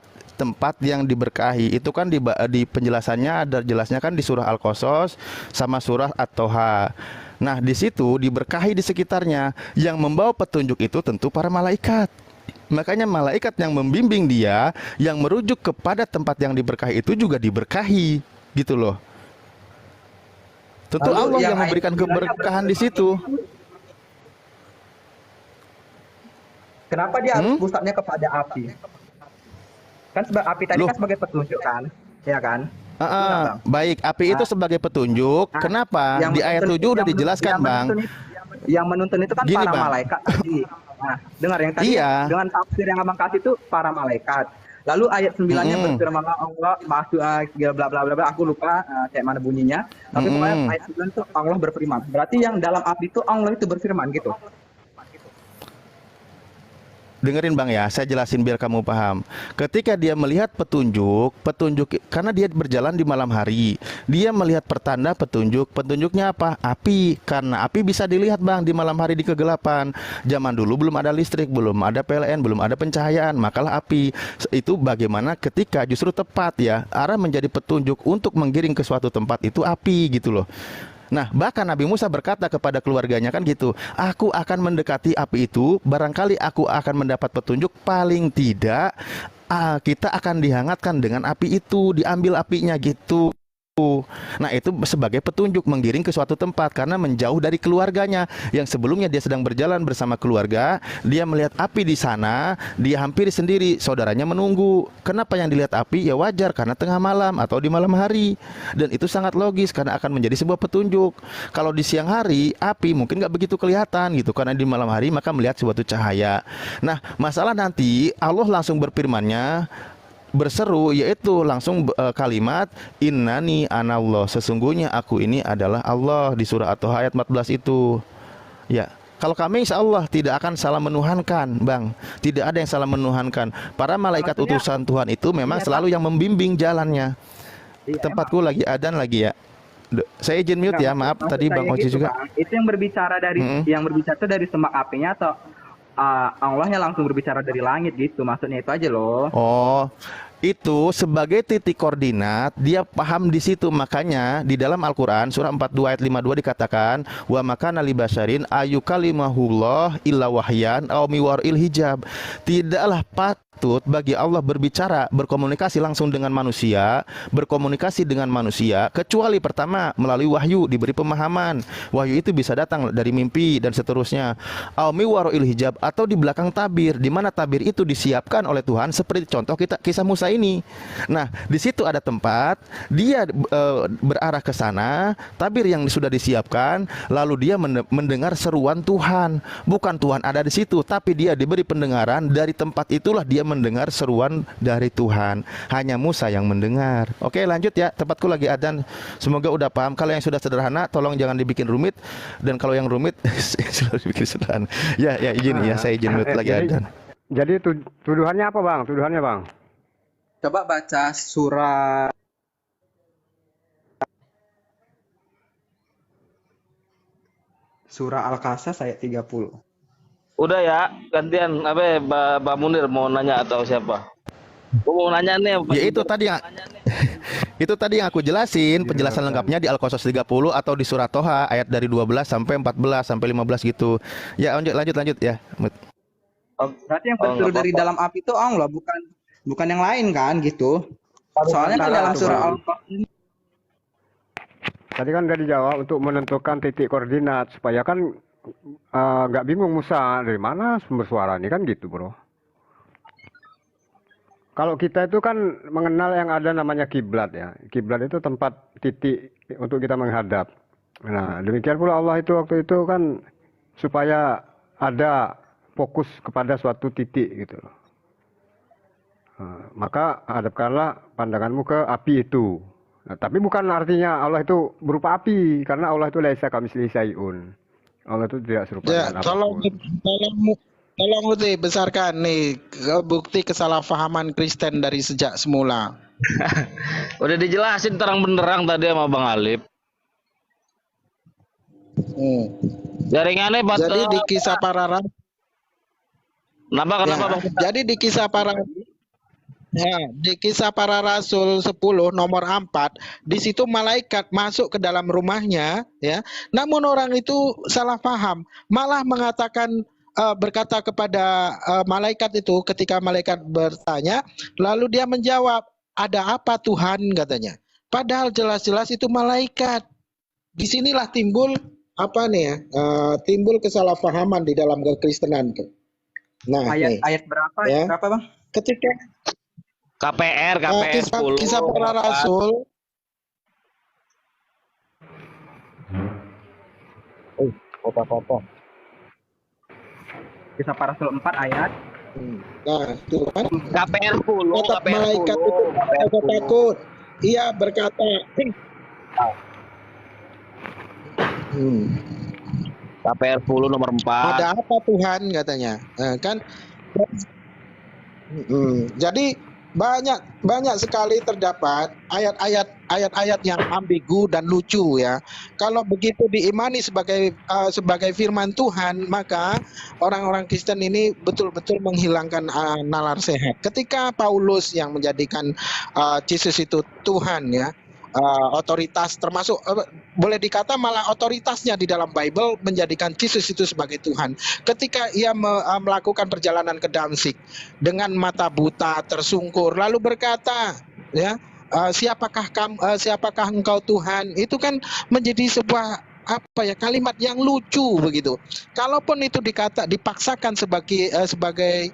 yang diberkahi. Itu kan di penjelasannya ada jelasnya kan di surah Al-Qasas sama surah At-Toha. Nah, di situ diberkahi di sekitarnya. Yang membawa petunjuk itu tentu para malaikat. Makanya malaikat yang membimbing dia, yang merujuk kepada tempat yang diberkahi itu juga diberkahi, gitu loh. Tentu Allah yang memberikan keberkahan di situ. Kenapa dia harus pusatnya kepada api? Kan api tadi kan sebagai petunjuk kan, ya kan? Baik, api itu sebagai petunjuk. Kenapa? Di ayat 7 udah dijelaskan, Bang. Yang menuntun itu kan gini, para Bang. Malaikat tadi. Nah, dengar yang tadi dengan tafsir yang Abang kasih itu para malaikat. Lalu ayat 9-nya berfirman Allah masuk bla bla bla bla, aku lupa kayak mana bunyinya. Tapi pokoknya ayat 9 itu Allah berfirman. Berarti yang dalam api itu Allah itu berfirman gitu. dengerin Bang ya, saya jelasin biar kamu paham. Ketika dia melihat petunjuk karena dia berjalan di malam hari, dia melihat pertanda petunjuknya apa? Api, karena api bisa dilihat Bang di malam hari di kegelapan. Zaman dulu belum ada listrik, belum ada PLN, belum ada pencahayaan, makalah api. Itu bagaimana ketika justru tepat ya, arah menjadi petunjuk untuk menggiring ke suatu tempat itu api gitu loh. Nah, bahkan Nabi Musa berkata kepada keluarganya kan gitu, aku akan mendekati api itu, barangkali aku akan mendapat petunjuk, paling tidak kita akan dihangatkan dengan api itu, diambil apinya gitu. Nah, itu sebagai petunjuk menggiring ke suatu tempat karena menjauh dari keluarganya yang sebelumnya dia sedang berjalan bersama keluarga, dia melihat api di sana, dia hampiri sendiri, saudaranya menunggu. Kenapa yang dilihat api? Ya wajar karena tengah malam atau di malam hari. Dan itu sangat logis karena akan menjadi sebuah petunjuk. Kalau di siang hari, api mungkin nggak begitu kelihatan gitu karena di malam hari maka melihat suatu cahaya. Nah, masalah nanti Allah langsung berfirmannya berseru, yaitu langsung kalimat innani anallah, sesungguhnya aku ini adalah Allah di surah At-Taha ayat 14 itu. Ya, kalau kami insya Allah tidak akan salah menuhankan Bang, tidak ada yang salah menuhankan. Para malaikat utusan Tuhan itu memang selalu yang membimbing jalannya. Tempatku lagi adzan lagi ya. Saya izin mute ya, maaf tadi Bang Oji juga. Bang. Itu yang berbicara dari yang berbicara itu dari semak apinya atau Allahnya langsung berbicara dari langit gitu, maksudnya itu aja loh. Oh, itu sebagai titik koordinat dia paham di situ. Makanya di dalam Al-Qur'an surah 42 ayat 52 dikatakan wa makana li basyarin ayyukalimahullah illa wahyan aw miwaril hijab. Tidaklah patut bagi Allah berbicara, berkomunikasi langsung dengan manusia, berkomunikasi dengan manusia kecuali pertama melalui wahyu, diberi pemahaman. Wahyu itu bisa datang dari mimpi dan seterusnya. Aw miwaril hijab, atau di belakang tabir, di mana tabir itu disiapkan oleh Tuhan, seperti contoh kita kisah Musa ini. Nah, di situ ada tempat dia berarah ke sana, tabir yang sudah disiapkan, lalu dia mendengar seruan Tuhan. Bukan Tuhan ada di situ, tapi dia diberi pendengaran dari tempat itulah dia mendengar seruan dari Tuhan. Hanya Musa yang mendengar. Oke, lanjut ya. Tempatku lagi adzan. Semoga udah paham. Kalau yang sudah sederhana tolong jangan dibikin rumit, dan kalau yang rumit selalu dibikin sederhana. Ya, izin ya, saya izin mute lagi adzan. Jadi tuduhannya apa Bang? Tuduhannya Bang? Coba baca surah Al-Qasas ayat 30. Udah ya, gantian apa Mbak Munir mau nanya atau siapa? Gua mau nanya nih. Ya itu tadi yang itu tadi yang aku jelasin, penjelasan lengkapnya di Al-Qasas 30 atau di surah Toha ayat dari 12 sampai 14 sampai 15 gitu. Ya, lanjut ya. Berarti yang berturut dari dalam api itu Allah, bukan yang lain kan gitu. Soalnya kan dalam surah Al-Qasas tadi kan udah dijawab untuk menentukan titik koordinat supaya kan nggak bingung Musa dari mana sumber suara ini kan gitu bro. Kalau kita itu kan mengenal yang ada namanya kiblat ya. Kiblat itu tempat titik untuk kita menghadap. Nah demikian pula Allah itu waktu itu kan supaya ada fokus kepada suatu titik gitu. Maka hadapkanlah pandanganmu ke api itu. Nah, tapi bukan artinya Allah itu berupa api, karena Allah itu laisa kamitslihi syai'un. Allah itu tidak serupa dengan apapun. Tolong besarkan nih bukti kesalahpahaman Kristen dari sejak semula. Udah dijelasin terang benderang tadi sama Bang Alip. Jaringannya jadi di kisah para rasul. Kenapa Bang? Jadi di kisah para di kisah para rasul 10 nomor 4 di situ malaikat masuk ke dalam rumahnya ya. Namun orang itu salah paham, malah mengatakan berkata kepada malaikat itu ketika malaikat bertanya, lalu dia menjawab, "Ada apa Tuhan?" katanya. Padahal jelas-jelas itu malaikat. Disinilah timbul timbul kesalahpahaman di dalam kekristenan tuh. Nah, ayat berapa? Ya. Berapa Bang? Ketika KPR 10. Kisah para rasul. Apa. Kisah para rasul 4 ayat. Nah, itu kan. KPR 10. Malaikat itu takut. Ia berkata, KPR 10 nomor 4. "Ada apa Tuhan?" katanya. Nah, kan Jadi banyak sekali terdapat ayat-ayat yang ambigu dan lucu ya. Kalau begitu diimani sebagai firman Tuhan, maka orang-orang Kristen ini betul-betul menghilangkan nalar sehat. Ketika Paulus yang menjadikan Yesus itu Tuhan ya, otoritas termasuk boleh dikata malah otoritasnya di dalam Bible menjadikan Yesus itu sebagai Tuhan. Ketika ia melakukan perjalanan ke Damsik dengan mata buta tersungkur lalu berkata ya, siapakah engkau Tuhan, itu kan menjadi sebuah kalimat yang lucu begitu. Kalaupun itu dipaksakan sebagai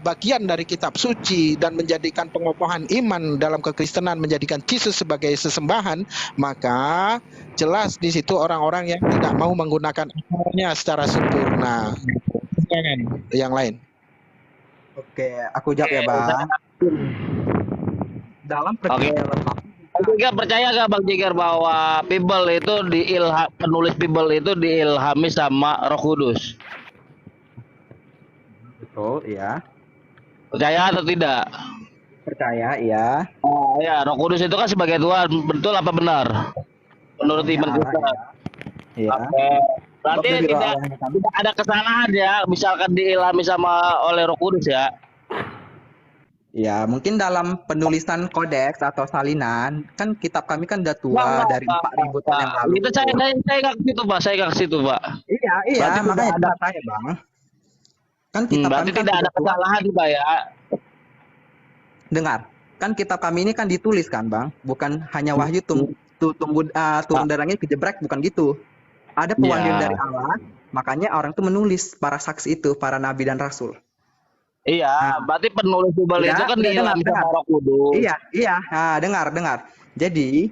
bagian dari kitab suci dan menjadikan pengokohan iman dalam kekristenan, menjadikan Yesus sebagai sesembahan, maka jelas di situ orang-orang yang tidak mau menggunakan akalnya secara sempurna. Jangan yang lain. Oke, aku jawab ya, Bang. Dalam perjanjian lama. Juga percaya gak Bang Jigar bahwa penulis Bible itu diilhami sama Roh Kudus? Betul, iya. Percaya atau tidak? Percaya, iya. Oh ya, Roh Kudus itu kan sebagai Tuhan, betul apa benar? Menurut iman kita. Iya. Oke. Berarti tidak ada kesalahan ya, misalkan diilhami oleh Roh Kudus ya. Ya, mungkin dalam penulisan kodeks atau salinan, kan kitab kami kan udah tua dari 4.000 tahun yang lalu. Itu saya nggak ke situ, Pak. Saya nggak ke situ, Pak. Iya, Berarti makanya ada saya, Bang. Kan kitab berarti kami kan tidak ada sudah tua. kesalahan, Pak ya. Dengar, kan kitab kami ini kan ditulis kan, Bang, bukan hanya wahyu turun dari langit kejebrek, bukan gitu. Ada pewangian dari Allah, makanya orang tuh menulis, para saksi itu, para nabi dan rasul. Iya, berarti penulis Bible itu kan diilhami sama Roh Kudus. Iya. Nah, dengar. Jadi,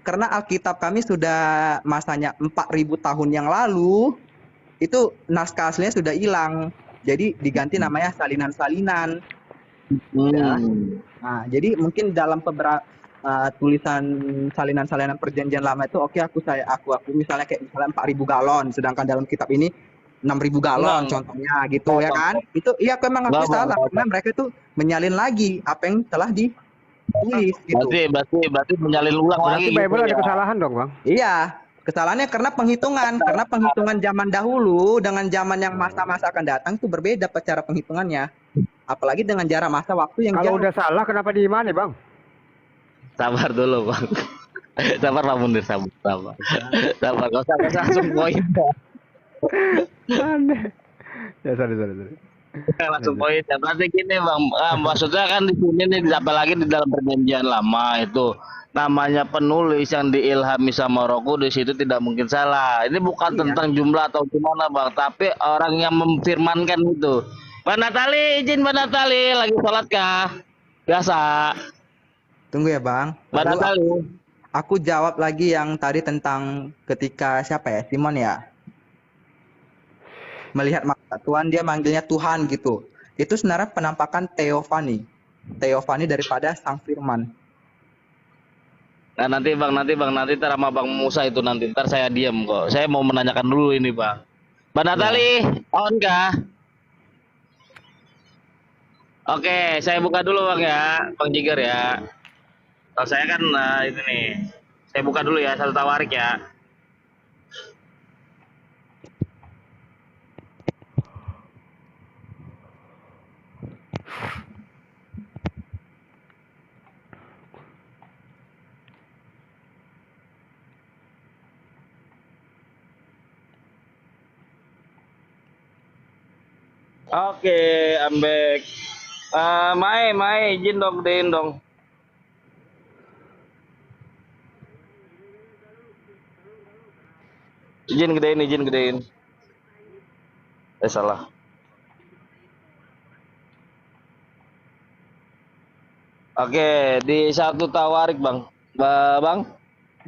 karena Alkitab kami sudah masanya 4.000 tahun yang lalu, itu naskah aslinya sudah hilang. Jadi diganti namanya salinan-salinan. Ya. Nah, jadi mungkin dalam beberapa tulisan salinan-salinan perjanjian lama itu aku misalnya kayak 4.000 galon, sedangkan dalam kitab ini 6.000 galon contohnya gitu ya kan. Itu aku emang aku salah karena mereka itu menyalin lagi apa yang telah ditulis gitu. Berarti menyalin ulang lagi. Berarti Bible ada kesalahan dong, Bang? Iya, kesalahannya karena penghitungan zaman dahulu dengan zaman yang masa-masa akan datang itu berbeda cara penghitungannya. Apalagi dengan jarak masa waktu yang kalau udah salah kenapa diimani, Bang? Sabar dulu, Bang. Sabar Pak Munir, sabar. Gak usah langsung poin. Aneh. Ya, sorry. Langsung poin. Ya, berarti gini Bang, maksudnya kan di sini nih, apalagi di dalam perjanjian lama itu namanya penulis yang diilhami sama Roh Kudus itu tidak mungkin salah. Ini bukan tentang jumlah atau gimana Bang, tapi orang yang memfirmankan itu. Mbak Natali, izin Mbak Natali, lagi sholat kah? Biasa. Tunggu ya Bang. Mbak Natali. Aku jawab lagi yang tadi tentang ketika Simon ya. Melihat mata Tuhan, dia manggilnya Tuhan gitu. Itu sebenarnya penampakan teofani daripada Sang Firman. Nah nanti ntar sama Bang Musa itu ntar saya diam kok. Saya mau menanyakan dulu ini Bang. Mbak Natali, on kah? Oke, saya buka dulu Bang ya, Bang Jigar ya. Kalau saya kan itu nih, saya buka dulu ya satu tawarik ya. Oke, ambek. Mai, izin dong, gedein dong. Izin gedein. Salah. Oke, di satu tawarik Bang. Bang.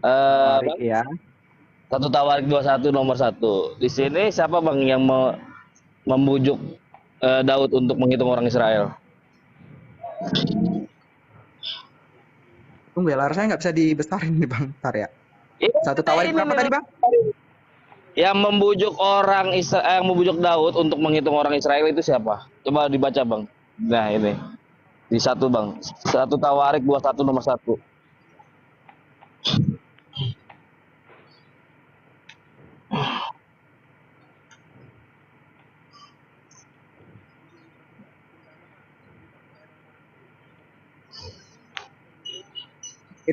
Tawarik ya. Satu tawarik 21 nomor 1. Di sini siapa Bang yang membujuk Daud untuk menghitung orang Israel? Tunggu ya, rasanya nggak bisa dibesarin nih Bang. Ntar ya. Satu tawarik berapa tadi Bang? Yang membujuk yang membujuk Daud untuk menghitung orang Israel itu siapa? Coba dibaca bang. Nah ini di 1 bang, 1 Tawarik 21 nomor 1.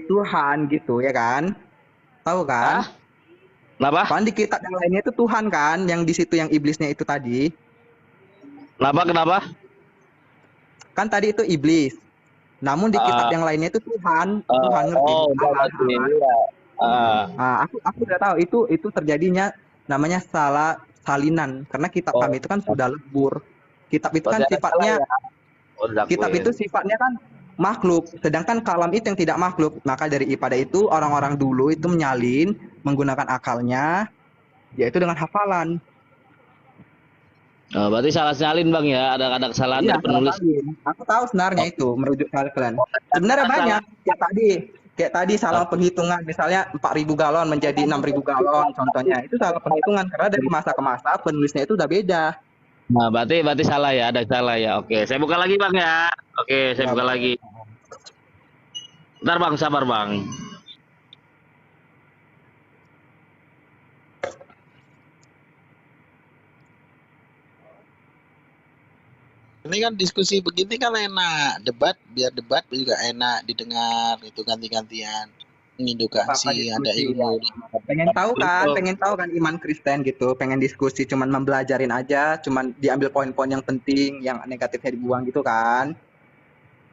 Tuhan gitu ya kan? Tahu kan? Kenapa? Kan di kitab yang lainnya itu Tuhan kan, yang di situ yang iblisnya itu tadi. Kenapa? Kan tadi itu iblis. Namun di kitab yang lainnya itu Tuhan. Tuhan ngerti. Aku udah tahu itu terjadinya namanya salah salinan karena kitab kami itu kan sudah lebur. Kitab itu kan sifatnya kitab itu sifatnya kan makhluk, sedangkan kalam itu yang tidak makhluk. Maka daripada itu orang-orang dulu itu menyalin menggunakan akalnya, yaitu dengan hafalan. Berarti salah salin bang ya, ada kesalahan dari penulis. Aku tahu sebenarnya itu merujuk ke kalian. Sebenarnya banyak kayak tadi salah penghitungan, misalnya 4.000 galon menjadi 6.000 galon contohnya. Itu salah penghitungan karena dari masa ke masa penulisnya itu udah beda. Nah, berarti salah ya, ada salah ya. Oke, saya buka lagi bang ya. Oke, saya buka lagi. Bentar bang, sabar bang. Ini kan diskusi begini kan enak, biar debat juga enak didengar, itu ganti-gantian mengedukasi, ada ilmu. Pengen tahu kan iman Kristen gitu, pengen diskusi, cuman membelajarin aja, cuman diambil poin-poin yang penting, yang negatifnya dibuang gitu kan.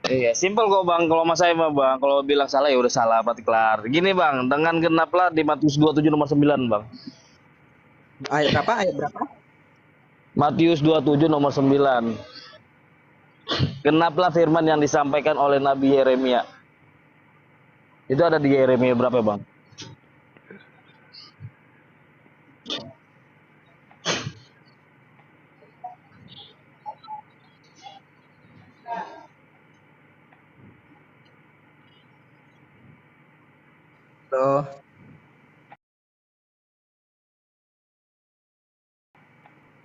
Iya, simpel kok bang. Kalau mas saya mah bang, kalau bilang salah ya udah salah, berarti kelar. Gini bang, dengan genaplah di Matius 27 nomor 9 bang. Ayat berapa? Matius 27 nomor 9. Genaplah firman yang disampaikan oleh Nabi Yeremia. Itu ada di Yeremia berapa bang? Tuh.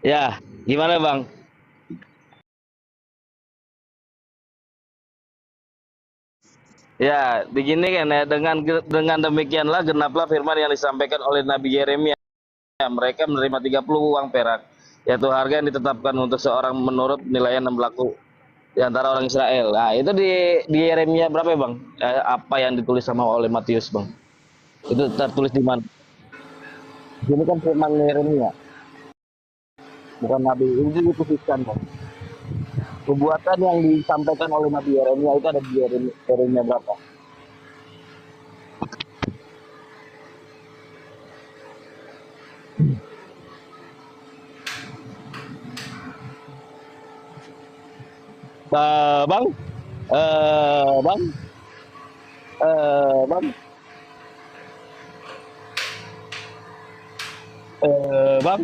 Ya, gimana bang? Ya, begini kan ya, dengan demikianlah genaplah firman yang disampaikan oleh Nabi Yeremia. Mereka menerima 30 uang perak, yaitu harga yang ditetapkan untuk seorang menurut penilaian yang berlaku di antara orang Israel. Nah, itu di Yeremia berapa ya, Bang? Apa yang ditulis sama oleh Matius, Bang? Itu tertulis di mana? Ini kan firman Yeremia. Bukan Nabi, ini dikhususkan, Bang. Perbuatan yang disampaikan oleh Nabi Yeremia itu ada di Yeremia berapa? Bang, bang, bang, bang, bang,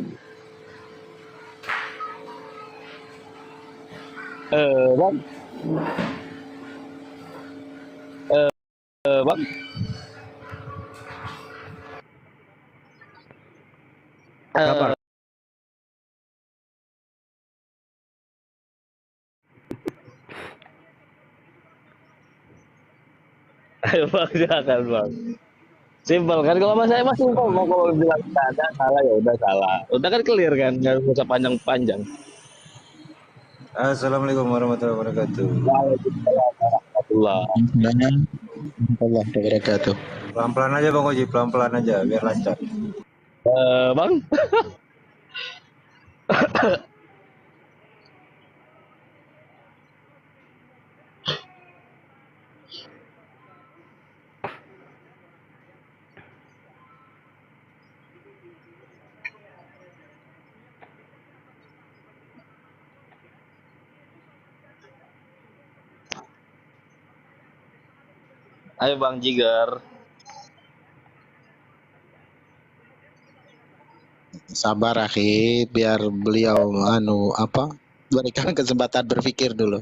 bang. Apa? Ayo bang, silakan bang. Simpel kan, kalau mas saya mah simpel. Mau kalau bilang ada salah ya udah salah. Udah kan clear kan, nggak usah panjang-panjang. Assalamualaikum warahmatullahi wabarakatuh. Waalaikumsalam warahmatullahi wabarakatuh. Pelan-pelan aja Bang Oji, pelan-pelan aja biar lancar. Bang. Ayo Bang Jigar. Sabar akhi, biar beliau berikan kesempatan berpikir dulu.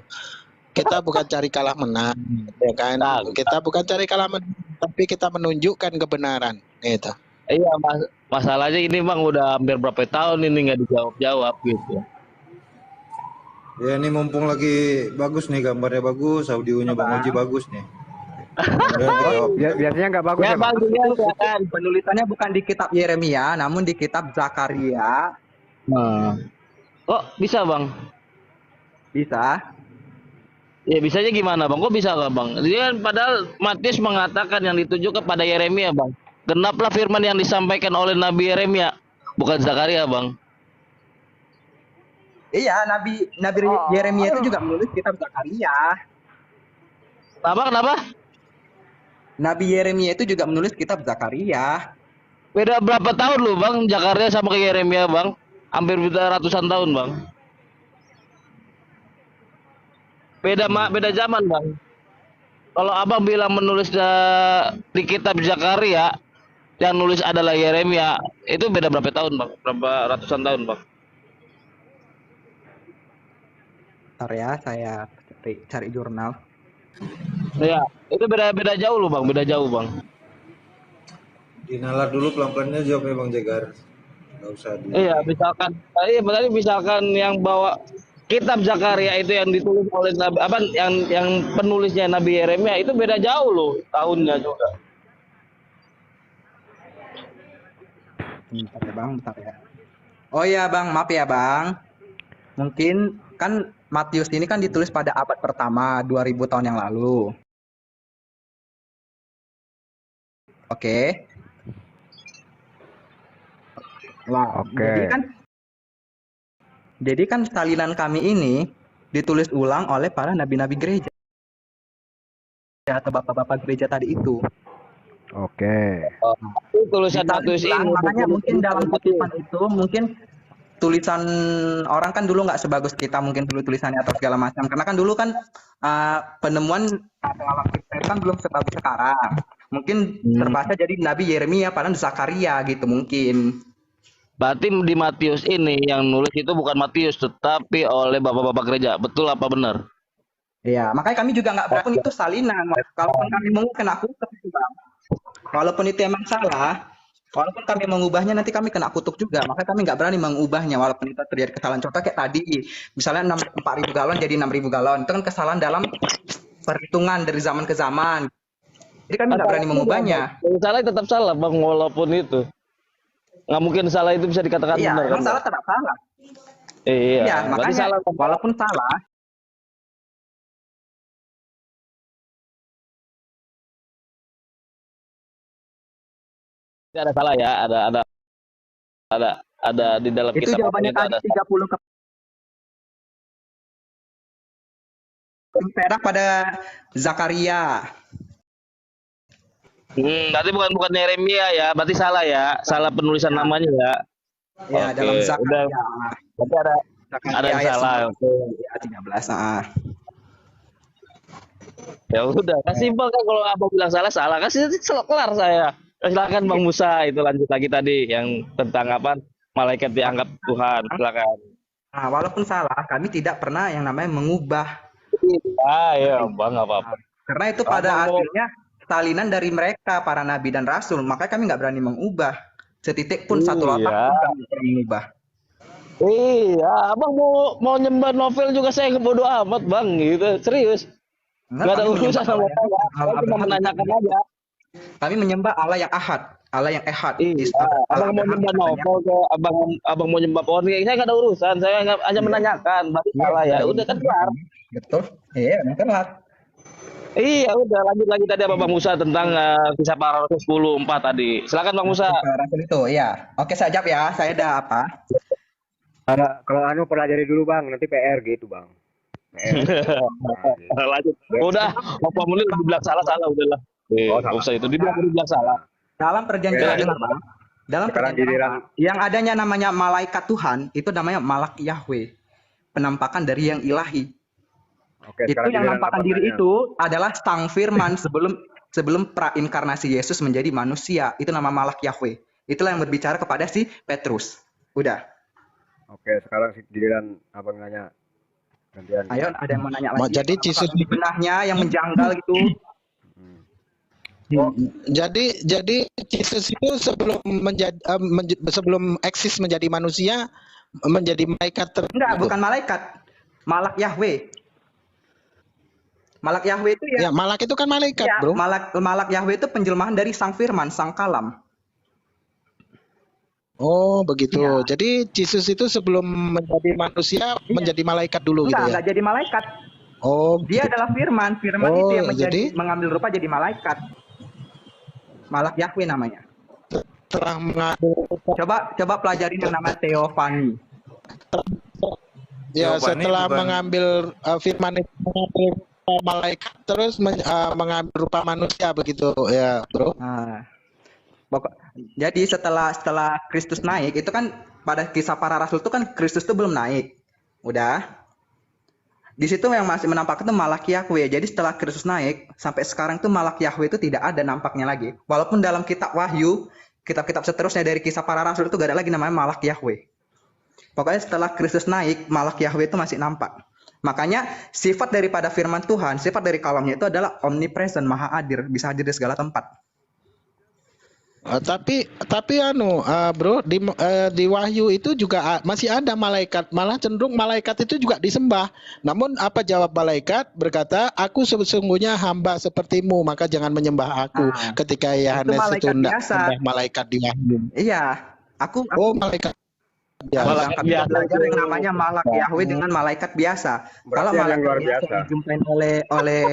Kita bukan cari kalah menang, ya kan? Kita bukan cari kalah menang, tapi kita menunjukkan kebenaran, gitu. Iya, masalahnya ini bang udah hampir berapa tahun ini nggak dijawab-jawab gitu. Ya ini mumpung lagi bagus nih, gambarnya bagus, audionya Bang Oji bagus nih. Biasanya nggak bagus ya, Bang? Kan penulisannya bukan di kitab Yeremia, namun di kitab Zakaria. Nah. Oh, bisa bang? Bisa. Ya bisanya gimana bang? Kok bisa nggak bang? Dia kan padahal Matius mengatakan yang dituju kepada Yeremia bang. Genaplah firman yang disampaikan oleh Nabi Yeremia, bukan Zakaria bang. Iya, Nabi Yeremia itu juga menulis kitab Zakaria. Kenapa? Nabi Yeremia itu juga menulis kitab Zakaria. Beda berapa tahun loh bang, Zakaria sama ke Yeremia bang? Hampir ratusan tahun bang. Beda zaman bang. Kalau abang bilang menulis di kitab Zakaria, yang nulis adalah Yeremia, itu beda berapa tahun bang? Berapa ratusan tahun bang? Bentar ya, saya cari jurnal. Ya, itu beda jauh loh bang, beda jauh bang. Dinalar dulu pelan-pelannya jawabnya Bang Jegar. Nggak usah Iya, misalkan yang bawa kitab Zakaria itu yang ditulis oleh Nabi, yang penulisnya Nabi Yeremia itu beda jauh loh tahunnya juga. Bentar ya. Oh ya bang, maaf ya bang. Mungkin kan Matius ini kan ditulis pada abad pertama 2000 tahun yang lalu. Oke. Nah, jadi kan salinan kami ini ditulis ulang oleh para nabi-nabi gereja atau bapak-bapak gereja tadi itu. Oke. Tulisan Matius ini. Makanya mungkin dalam kutipan itu mungkin tulisan orang kan dulu nggak sebagus kita mungkin dulu tulisannya atau segala macam, karena kan dulu kan penemuan alam kita kan belum sebagus sekarang, mungkin terbaca jadi Nabi Yeremia padahal Zakaria gitu mungkin. Berarti di Matius ini yang nulis itu bukan Matius tetapi oleh bapak-bapak gereja, betul apa benar? Iya, makanya kami juga nggak walaupun itu salinan, kalaupun kami mau kena kutuk, walaupun itu emang salah. Walaupun kami mengubahnya nanti kami kena kutuk juga, maka kami nggak berani mengubahnya walaupun itu terjadi kesalahan. Contoh kayak tadi, misalnya 4.000 galon jadi 6.000 galon, itu kan kesalahan dalam perhitungan dari zaman ke zaman. Jadi kami nggak berani mengubahnya. Salah tetap salah bang, walaupun itu nggak mungkin salah itu bisa dikatakan iya, benar. Iya, salah tetap salah. Iya, makanya salah, walaupun salah. Ada salah ya, ada di dalam itu kitab jawabannya tadi 30 perak pada Zakaria. Berarti bukan Yeremia ya, berarti salah ya, salah penulisan namanya ya. Ya, dalam Zakaria. Berarti ada yang salah. Ayat 13. Ya udah, kan simpel kan kalau abang bilang salah kan kelar saya. Silakan Bang Musa, itu lanjut lagi tadi yang tentang apa malaikat dianggap Tuhan. Silakan. Nah, walaupun salah, kami tidak pernah yang namanya mengubah. Ya Bang, apa-apa. Karena itu pada akhirnya salinan dari mereka para nabi dan rasul, makanya kami nggak berani mengubah setitik pun satu letak pun kami berani mengubah. Iya, abang mau nyembah novel juga saya bodo amat bang, gitu serius. Nggak ada urusan sama saya, cuma menanyakan aja. Kami menyembah Allah yang ahad, Allah yang ehad. Abang mau nyembah novel ke abang mau nyembah pohon, saya nggak ada urusan, saya hanya menanyakan, berarti salah ya, udah kan kelar. Betul, iya kelar. Iya, udah lanjut lagi tadi apa Bang Musa tentang kisah para rasul 10:4 tadi. Silakan Bang Musa. Rasul itu, iya. Oke, saya jawab ya. Saya ada apa? Kalau anu pelajari dulu Bang, nanti PR gitu Bang. Lanjut. Udah, apa menit dibilang salah udahlah. Usah itu dibilang salah. Dalam perjanjian lama, dalam perjanjian lama, yang adanya namanya malaikat Tuhan itu namanya malak Yahweh, penampakan dari yang ilahi. Oke, itu yang nampakkan diri itu adalah sang firman sebelum prainkarnasi Yesus menjadi manusia. Itu nama malak Yahweh. Itulah yang berbicara kepada si Petrus. Udah. Oke, sekarang giliran abang nanya. Gantian. Ayo, ada yang mau nanya lagi? Jadi Yesus benahnya yang menjanggal gitu. Jadi Yesus itu sebelum sebelum eksis menjadi manusia menjadi malaikat Enggak, bukan malaikat. Malak Yahweh. Malak Yahweh itu ya malak itu kan malaikat, ya, bro. Malak Yahweh itu penjelmahan dari Sang Firman, Sang Kalam. Oh, begitu. Jadi Yesus itu sebelum menjadi manusia menjadi malaikat dulu gitu ya. Enggak jadi malaikat. Oh, dia adalah Firman. Firman itu yang mengambil rupa jadi malaikat. Malak Yahweh namanya. Telah mengambil. Coba pelajarin yang namanya teofani. Ya, setelah mengambil Firman itu mengambil malaikat terus mengambil rupa manusia begitu ya, bro. Jadi setelah Kristus naik itu kan pada kisah para rasul itu kan Kristus itu belum naik. Udah. Di situ yang masih menampakkan itu Malak Yahweh. Jadi setelah Kristus naik sampai sekarang tuh Malak Yahweh itu tidak ada nampaknya lagi. Walaupun dalam kitab Wahyu, kitab-kitab seterusnya dari kisah para rasul itu gak ada lagi namanya Malak Yahweh. Pokoknya setelah Kristus naik, Malak Yahweh itu masih nampak. Makanya sifat daripada firman Tuhan, sifat dari kalamnya itu adalah omnipresent, maha hadir, bisa hadir di segala tempat. Tapi bro, di Wahyu itu juga masih ada malaikat, malah cenderung malaikat itu juga disembah. Namun apa jawab malaikat? Berkata, aku sesungguhnya hamba sepertimu, maka jangan menyembah aku. Ketika Yohanes itu hendak malaikat di Wahyu. Iya, aku malaikat. Malaikat biasa belajar yang namanya Malak Yahweh dengan malaikat biasa. Kalau malaikat biasa yang dijumpain oleh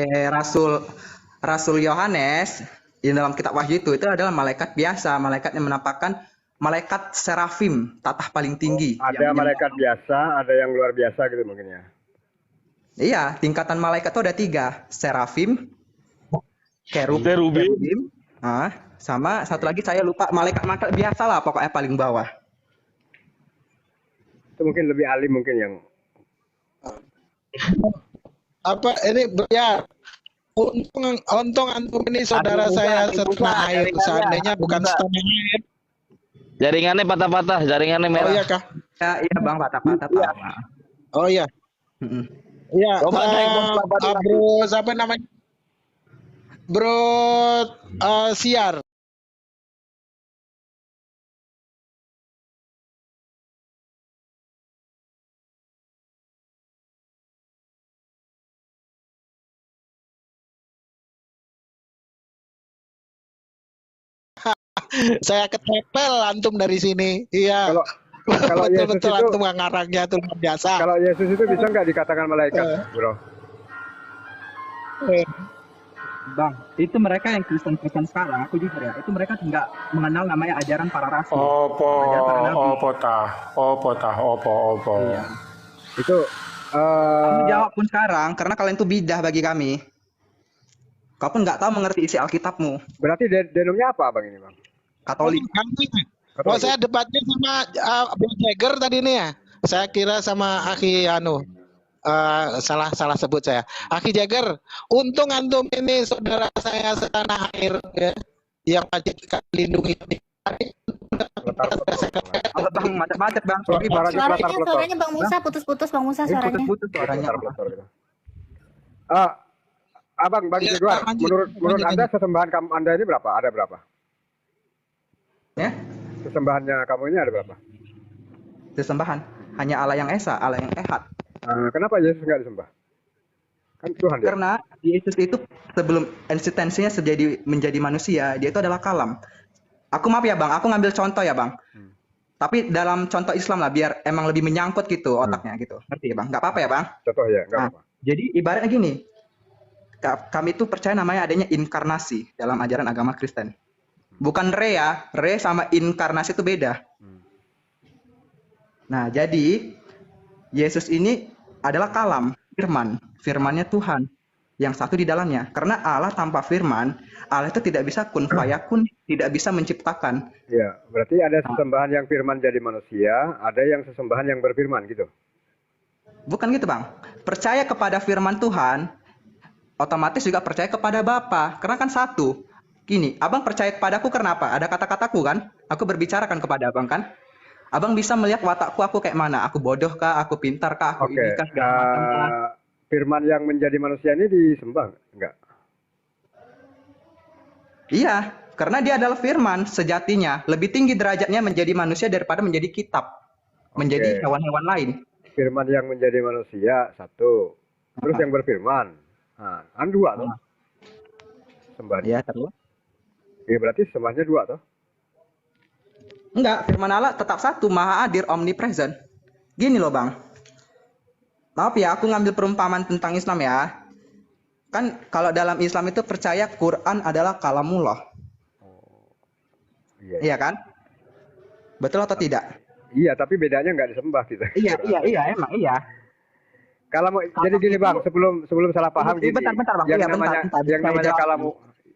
Rasul Yohanes di dalam kitab Wahyu itu adalah malaikat biasa, malaikat yang menampakkan malaikat serafim, tatah paling tinggi. Ada malaikat biasa, ada yang luar biasa gitu mungkin ya. Iya, tingkatan malaikat itu ada 3, serafim, kerubim, sama satu lagi saya lupa, malaikat biasa lah pokoknya paling bawah. Itu mungkin lebih alim mungkin yang apa ini ya, untung antum ini saudara saya setengah air, seandainya bukan setengah air jaringannya patah-patah, jaringannya merah. Oh iya kah? Iya bang, patah-patah. Oh iya. Iya. Bro, siapa namanya? Bro Siar. Saya ketepel antum dari sini. Iya. Kalau betul antum ngarangnya tuh luar biasa. Kalau Yesus itu bisa nggak dikatakan malaikat, bro? Bang, itu mereka yang Kristen sekarang, aku jujur ya, itu mereka nggak mengenal namanya ajaran para rasul. Opo. Iya. Itu kamu jawab pun sekarang, karena kalian itu bidah bagi kami. Kau pun nggak tahu mengerti isi Alkitabmu. Berarti denumnya apa bang ini bang? Katolik. Oh, saya debatnya sama Bro Jagger tadi nih ya. Saya kira sama Aki salah sebut saya. Aki Jagger, untung antum ini saudara saya setanah air ya, yang wajib dilindungi. Bang, macet-macet bang. Suaranya Bang Musa putus-putus, Bang Musa suaranya. Putus suaranya. Abang, Bang Jaguar, menurut Anda sesembahan kamu Anda ini berapa? Ada berapa? Ya? Sesembahannya kamu ini ada berapa? Sesembahan hanya Allah yang Esa, Allah yang Ehad. Kenapa Yesus nggak disembah? Kan Tuhan dia. Karena Yesus itu sebelum eksistensinya menjadi manusia, dia itu adalah kalam. Aku maaf ya bang, aku ngambil contoh ya bang. Tapi dalam contoh Islam lah, biar emang lebih menyangkut gitu otaknya gitu. Ngerti ya bang? Nggak apa-apa ya bang? Contoh ya, nggak apa-apa. Jadi ibaratnya gini, kami itu percaya namanya adanya inkarnasi dalam ajaran agama Kristen. Bukan re ya, re sama inkarnasi itu beda. Nah, jadi Yesus ini adalah kalam, firmannya Tuhan yang satu di dalamnya. Karena Allah tanpa firman, Allah itu tidak bisa kun fayakun, tidak bisa menciptakan. Iya, berarti ada sesembahan yang firman jadi manusia, ada yang sesembahan yang berfirman gitu. Bukan gitu, Bang. Percaya kepada firman Tuhan, otomatis juga percaya kepada Bapa, karena kan satu. Gini, abang percaya kepadaku karena apa? Ada kata-kataku kan? Aku berbicara kan kepada abang kan? Abang bisa melihat watakku aku kayak mana? Aku bodoh kah? Aku pintar kah? Aku ini kah? Segala macam kah? Firman yang menjadi manusia ini disembah enggak? Iya, karena dia adalah firman sejatinya. Lebih tinggi derajatnya menjadi manusia daripada menjadi kitab. Menjadi hewan-hewan lain. Firman yang menjadi manusia satu. Terus yang berfirman. Nah, kan dua tuh. Sembahnya. Iya, terus. Ya berarti sembahnya dua tuh. Enggak, firman Allah tetap satu, maha hadir, omnipresent. Gini loh Bang. Maaf ya, aku ngambil perumpamaan tentang Islam ya. Kan kalau dalam Islam itu percaya Quran adalah kalamullah. Iya kan? Betul atau tidak? Iya, tapi bedanya nggak disembah kita. Iya, emang iya. Kalau mau jadi gini Bang, sebelum salah paham gini. Bentar Bang. Yang Iya, namanya bentar, yang namanya kalamu.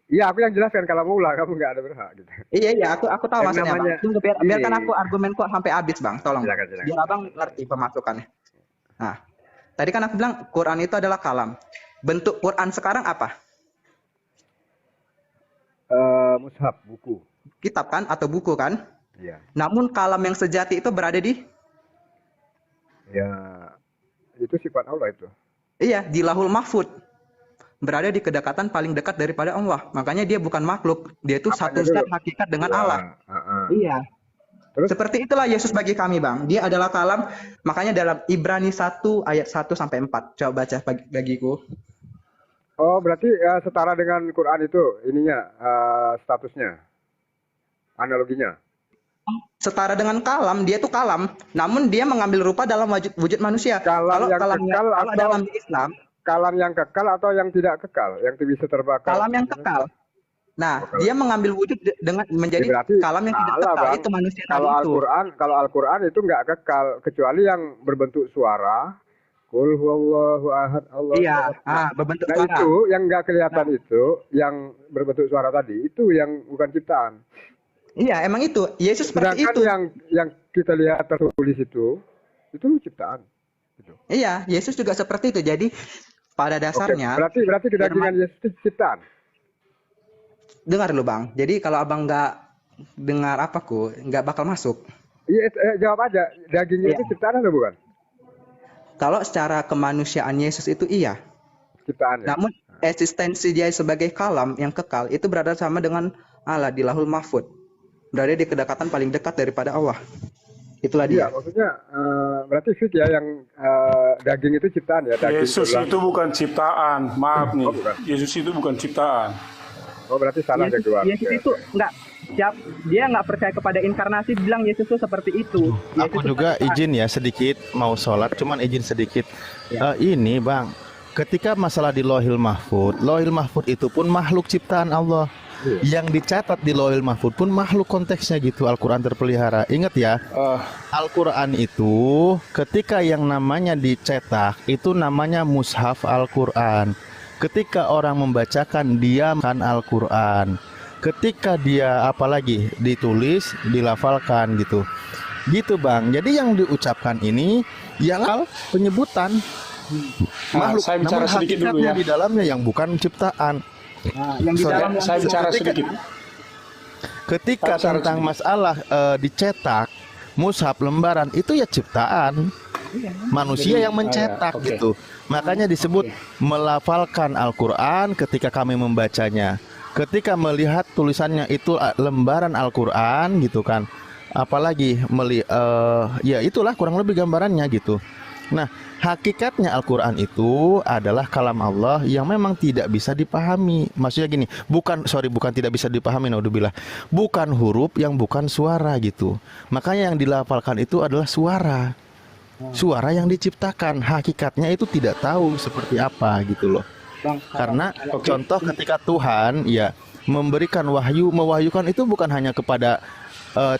Iya, aku yang jelaskan kalamullah, kamu nggak ada berhak gitu. Iya, aku tahu Yang maksudnya namanya- Bang. Tunggu, biarkan aku argumenku sampai habis Bang, tolong. Silakan. Biar Abang ngerti pemasukannya. Nah, tadi kan aku bilang Quran itu adalah kalam. Bentuk Quran sekarang apa? Mushaf, buku. Kitab kan atau buku kan? Iya. Namun kalam yang sejati itu berada di Ya, itu sifat Allah itu. iya, di Lahul Mahfud. Berada di kedekatan paling dekat daripada Allah. Makanya dia bukan makhluk, dia itu satu zat hakikat dengan Allah. Iya. Terus? Seperti itulah Yesus bagi kami, Bang. Dia adalah kalam. Makanya dalam Ibrani 1 ayat 1 sampai 4. Coba baca bagiku. Oh, berarti setara dengan Quran itu ininya statusnya. Analoginya. Setara dengan kalam, dia itu kalam. Namun dia mengambil rupa dalam wujud manusia. Kalau dalam Islam, kalam yang kekal atau yang tidak kekal, yang bisa terbakar. kalam yang kekal. Nah, dia mengambil wujud dengan menjadi kalam yang tidak kekal. Itu manusia kalau tadi itu. Kalau Al-Quran itu nggak kekal, kecuali yang berbentuk suara. Qul huwallahu ahad, Allahu Iya, akbar. berbentuk Nah, suara. itu yang nggak kelihatan itu, yang berbentuk suara tadi, itu yang bukan ciptaan. Iya, emang itu. Yesus seperti Sedangkan itu. yang kita lihat tertulis itu ciptaan. Iya, Yesus juga seperti itu. Jadi pada dasarnya Berarti kedagingan Yesus itu ciptaan. dengar dulu Bang. Jadi kalau Abang nggak dengar nggak bakal masuk. Iya, jawab aja. Dagingnya itu ciptaan atau bukan? Kalau secara kemanusiaan Yesus itu iya. Ciptaan ya. Namun eksistensi dia sebagai kalam yang kekal itu berada sama dengan Allah di Lahul Mahfud. Berada di kedekatan paling dekat daripada Allah. Itulah dia. Iya, maksudnya berarti fit ya yang daging itu ciptaan ya. Daging Yesus tulang. itu bukan ciptaan, maaf nih. Yesus itu bukan ciptaan. Oh, berarti salah kedua. Yesus itu dia nggak percaya kepada inkarnasi, bilang Yesus itu seperti itu. Aku juga izin ya sedikit mau sholat, cuman izin sedikit. Ini Bang, ketika masalah di Lauhil Mahfud itu pun makhluk ciptaan Allah. Yang dicatat di Lauhil Mahfud pun makhluk konteksnya gitu. Al-Quran terpelihara. Ingat ya, Al-Quran itu ketika yang namanya dicetak itu namanya mushaf Al-Quran. Ketika orang membacakan dia makan Al-Quran. Ketika dia apalagi ditulis, dilafalkan gitu. Gitu Bang. Jadi yang diucapkan ini ialah penyebutan makhluk. Saya bicara Namun sedikit dulu ya. hakikatnya di dalamnya yang bukan ciptaan. Yang di dalam Saya bicara sedikit. Ketika tentang masalah dicetak mushaf lembaran itu ya ciptaan manusia yang mencetak gitu. Makanya disebut melafalkan Al-Quran ketika kami membacanya. Ketika melihat tulisannya itu lembaran Al-Quran gitu kan. Apalagi ya itulah kurang lebih gambarannya gitu. Nah, hakikatnya Al-Quran itu adalah kalam Allah yang memang tidak bisa dipahami. Maksudnya gini, bukan tidak bisa dipahami, naudzubillah. Bukan huruf yang bukan suara gitu. Makanya yang dilafalkan itu adalah suara. Suara yang diciptakan, hakikatnya itu tidak tahu seperti apa gitu loh. Karena contoh ketika Tuhan ya memberikan wahyu, mewahyukan itu bukan hanya kepada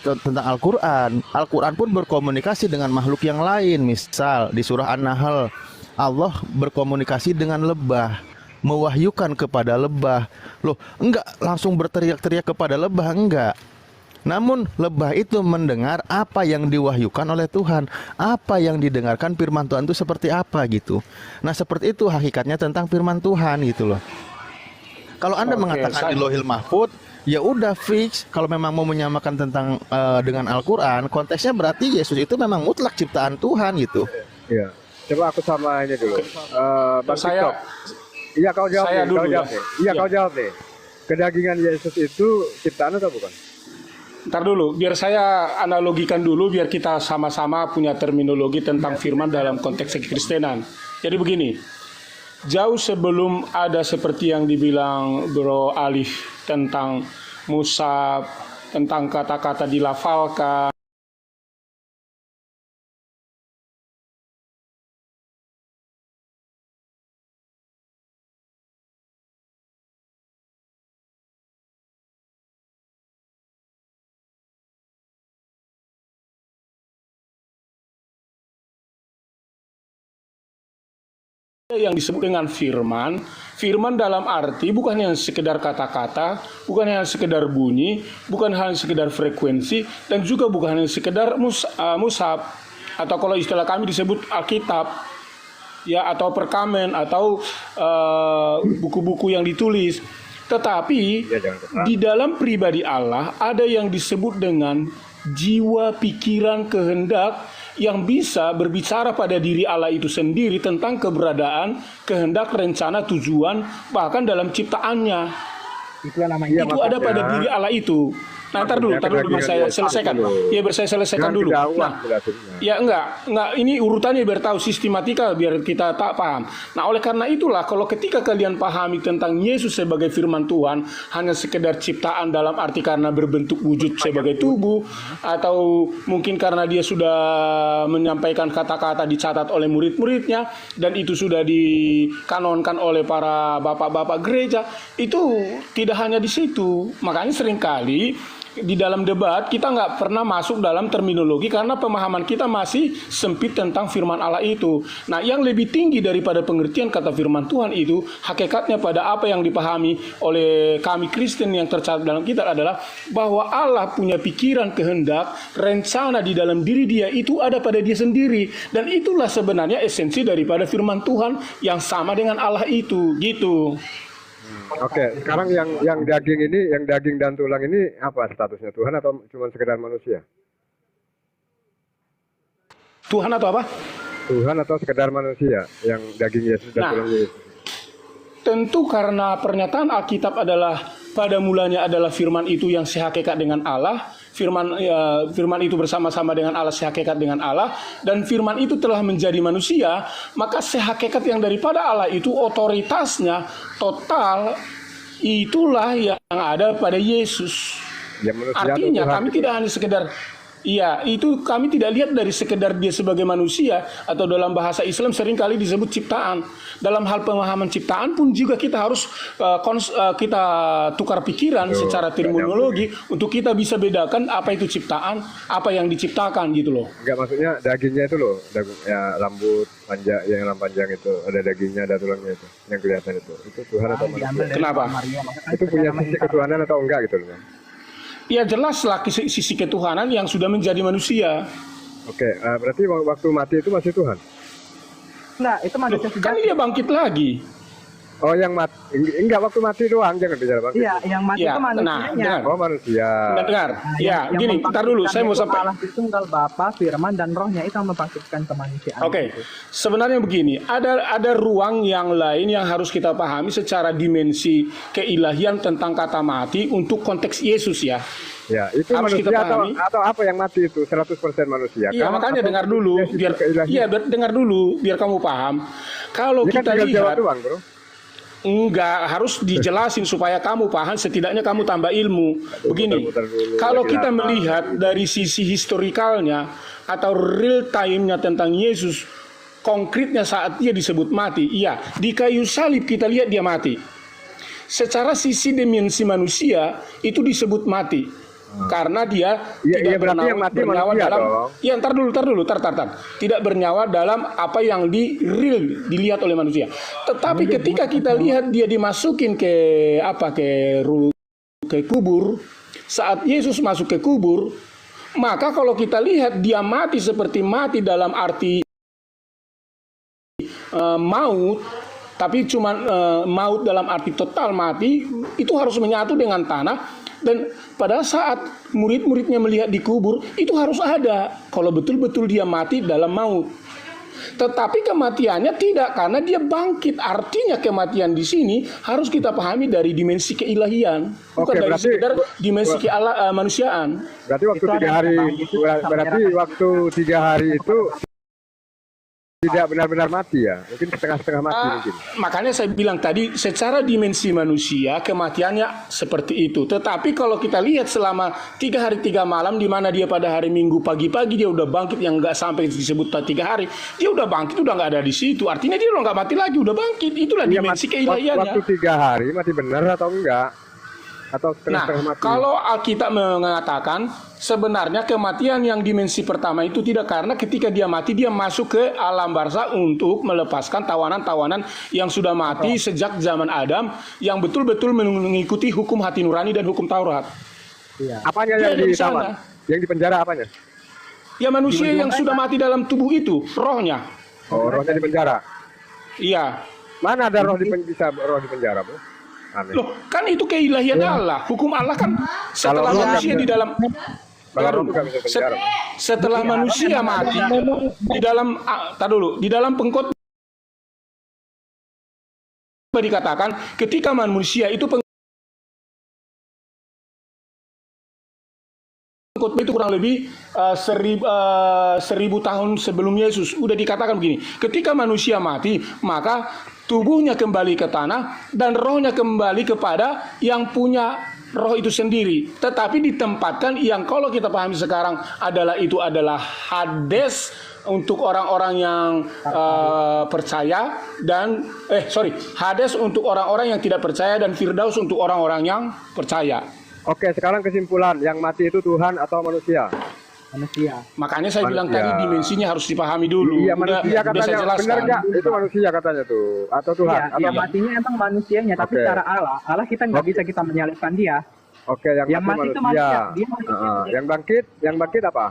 tentang Al-Quran. Al-Quran pun berkomunikasi dengan makhluk yang lain. Misal di surah An-Nahl, Allah berkomunikasi dengan lebah, mewahyukan kepada lebah. Loh, enggak langsung berteriak-teriak kepada lebah, enggak. Namun lebah itu mendengar apa yang diwahyukan oleh Tuhan, apa yang didengarkan firman Tuhan itu seperti apa gitu. Nah, seperti itu hakikatnya tentang firman Tuhan gitu loh. Kalau Anda mengatakan di Lauhil Mahfud, ya udah fix. Kalau memang mau menyamakan tentang dengan Al-Quran, konteksnya berarti Yesus itu memang mutlak ciptaan Tuhan gitu. Iya. Coba aku sama ini dulu. Bang Saya TikTok. Iya, kau jawab saya deh. dulu Kau ya. jawab deh. Iya, kau jawab deh. kedagingan Yesus itu ciptaan atau bukan? Ntar dulu, biar saya analogikan dulu, biar kita sama-sama punya terminologi tentang firman dalam konteks kekristenan. Jadi begini, jauh sebelum ada seperti yang dibilang Bro Alif tentang musab, tentang kata-kata dilafalkan, yang disebut dengan firman. Firman dalam arti bukan yang sekedar kata-kata, bukan yang sekedar bunyi, bukan hanya sekedar frekuensi, dan juga bukan hanya sekedar mushaf, atau kalau istilah kami disebut Alkitab, ya, atau perkamen, atau buku-buku yang ditulis. Tetapi di dalam pribadi Allah ada yang disebut dengan jiwa, pikiran, kehendak yang bisa berbicara pada diri Allah itu sendiri tentang keberadaan, kehendak, rencana, tujuan, bahkan dalam ciptaannya. Itu ada pada diri Allah itu. Nah, ntar dulu biar saya selesaikan. Ya, biar saya selesaikan dulu. Nah, ya enggak, ini urutannya biar tahu sistematika, biar kita tak paham. Nah, oleh karena itulah, kalau ketika kalian pahami tentang Yesus sebagai firman Tuhan, hanya sekedar ciptaan dalam arti karena berbentuk wujud sebagai tubuh, atau mungkin karena dia sudah menyampaikan kata-kata dicatat oleh murid-muridnya, dan itu sudah dikanonkan oleh para bapak-bapak gereja, itu tidak hanya di situ. Makanya seringkali di dalam debat kita nggak pernah masuk dalam terminologi karena pemahaman kita masih sempit tentang firman Allah itu. Nah, yang lebih tinggi daripada pengertian kata firman Tuhan itu, hakikatnya pada apa yang dipahami oleh kami Kristen yang tercatat dalam kitab adalah bahwa Allah punya pikiran, kehendak, rencana di dalam diri dia itu ada pada dia sendiri, dan itulah sebenarnya esensi daripada firman Tuhan yang sama dengan Allah itu, gitu. Oke, sekarang yang daging ini, yang daging dan tulang ini apa statusnya? Tuhan atau cuma sekedar manusia? Tuhan atau apa? Tuhan atau sekedar manusia yang daging Yesus dan tulang Yesus? Tentu karena pernyataan Alkitab adalah pada mulanya adalah firman itu yang sehakikat dengan Allah, firman itu bersama-sama dengan Allah, sehakikat dengan Allah, dan firman itu telah menjadi manusia, maka sehakikat yang daripada Allah itu otoritasnya total, itulah yang ada pada Yesus. Ya, artinya kami tidak hanya sekedar, iya, itu kami tidak lihat dari sekedar dia sebagai manusia, atau dalam bahasa Islam seringkali disebut ciptaan. Dalam hal pemahaman ciptaan pun juga kita harus kita tukar pikiran secara terminologi untuk kita bisa bedakan apa itu ciptaan, apa yang diciptakan gitu loh. Enggak, maksudnya dagingnya itu loh, ya, rambut panjang, yang panjang itu ada dagingnya, ada tulangnya itu, yang kelihatan itu Tuhan atau manusia? Kenapa? Itu punya sisi ketuhanan atau enggak gitu loh? Ya jelaslah sisi ketuhanan yang sudah menjadi manusia. Oke, berarti waktu mati itu masih Tuhan? Nah, itu manusia kan dia bangkit lagi. Oh, yang mati, enggak waktu mati doang, jangan bicara bangkit. Iya, yang mati itu manusianya. Oh, manusia. Dengar. Ya, gini, ntar dulu, saya mau sampai. Allah Tritunggal Bapa, Firman, dan Rohnya itu yang membangkitkan kemanusiaan. Oke, sebenarnya begini, ada ruang yang lain yang harus kita pahami secara dimensi keilahian tentang kata mati untuk konteks Yesus ya. Ya, itu harus manusia atau apa yang mati itu 100% manusia. Iya, makanya dengar dulu dengar dulu biar kamu paham. Kalau ya, kita lihat doang, bro. Enggak, harus dijelasin supaya kamu paham, setidaknya kamu tambah ilmu. Begini, kalau kita melihat dari sisi historikalnya atau real time-nya tentang Yesus, konkretnya saat dia disebut mati, iya, di kayu salib kita lihat dia mati. Secara sisi dimensi manusia itu disebut mati. Karena dia tidak bernyawa dalam, ya ntar dulu, tidak bernyawa dalam apa yang dilihat oleh manusia. Tetapi ketika kita lihat dia dimasukin ke kubur, saat Yesus masuk ke kubur, maka kalau kita lihat dia mati seperti mati dalam arti maut, tapi cuma maut dalam arti total mati, itu harus menyatu dengan tanah. Dan pada saat murid-muridnya melihat di kubur, itu harus ada kalau betul-betul dia mati dalam maut. Tetapi kematiannya tidak, karena dia bangkit. Artinya kematian di sini harus kita pahami dari dimensi keilahian, bukan Oke, dari berarti- sekedar dimensi manusiaan. Berarti waktu 3 hari, berarti waktu 3 hari itu tidak benar-benar mati ya? Mungkin setengah-setengah mati mungkin. Makanya saya bilang tadi, secara dimensi manusia kematiannya seperti itu. Tetapi kalau kita lihat selama 3 hari 3 malam, di mana dia pada hari Minggu pagi-pagi dia udah bangkit, yang nggak sampai disebut 3 hari, dia udah bangkit, udah nggak ada di situ. Artinya dia udah nggak mati lagi, udah bangkit. Itulah Iya, dimensi keilahiannya. Waktu 3 hari mati benar atau enggak? Atau Nah, setengah-setengah mati? kalau Alkitab mengatakan sebenarnya kematian yang dimensi pertama itu tidak, karena ketika dia mati dia masuk ke alam barzah untuk melepaskan tawanan-tawanan yang sudah mati sejak zaman Adam, yang betul-betul mengikuti hukum hati nurani dan hukum Taurat. Apanya Dia yang ada di ditawan? sana. Yang di penjara apanya? Ya manusia yang sudah mati dalam tubuh itu, rohnya. Oh, rohnya di penjara. Iya. Mana ada roh bisa roh di penjara, Bu? Aneh. Loh, kan itu keilahian Allah. Hukum Allah kan setelah Kalau roh manusia nggak di dalam Kalau roh juga bisa penjara. setelah manusia mati di dalam di dalam pengkhotbah dikatakan ketika manusia itu pengkhotbah itu kurang lebih 1000 tahun sebelum Yesus udah dikatakan begini, ketika manusia mati maka tubuhnya kembali ke tanah dan rohnya kembali kepada yang punya roh itu sendiri, tetapi ditempatkan yang kalau kita pahami sekarang itu adalah Hades untuk orang-orang yang percaya, dan Hades untuk orang-orang yang tidak percaya, dan Firdaus untuk orang-orang yang percaya. Oke, sekarang kesimpulan, yang mati itu Tuhan atau manusia? Manusia. Makanya saya bilang Manusia. tadi dimensinya harus dipahami dulu. Iya, manusia saya katanya. jelaskan. Benar nggak? Itu manusia katanya tuh. Atau Tuhan? Iya, Atau yang matinya emang manusianya, tapi Oke. secara Allah kita nggak bisa kita menyalahkan dia. Oke, yang mati itu manusia. manusia. Dia manusia. Yang bangkit apa?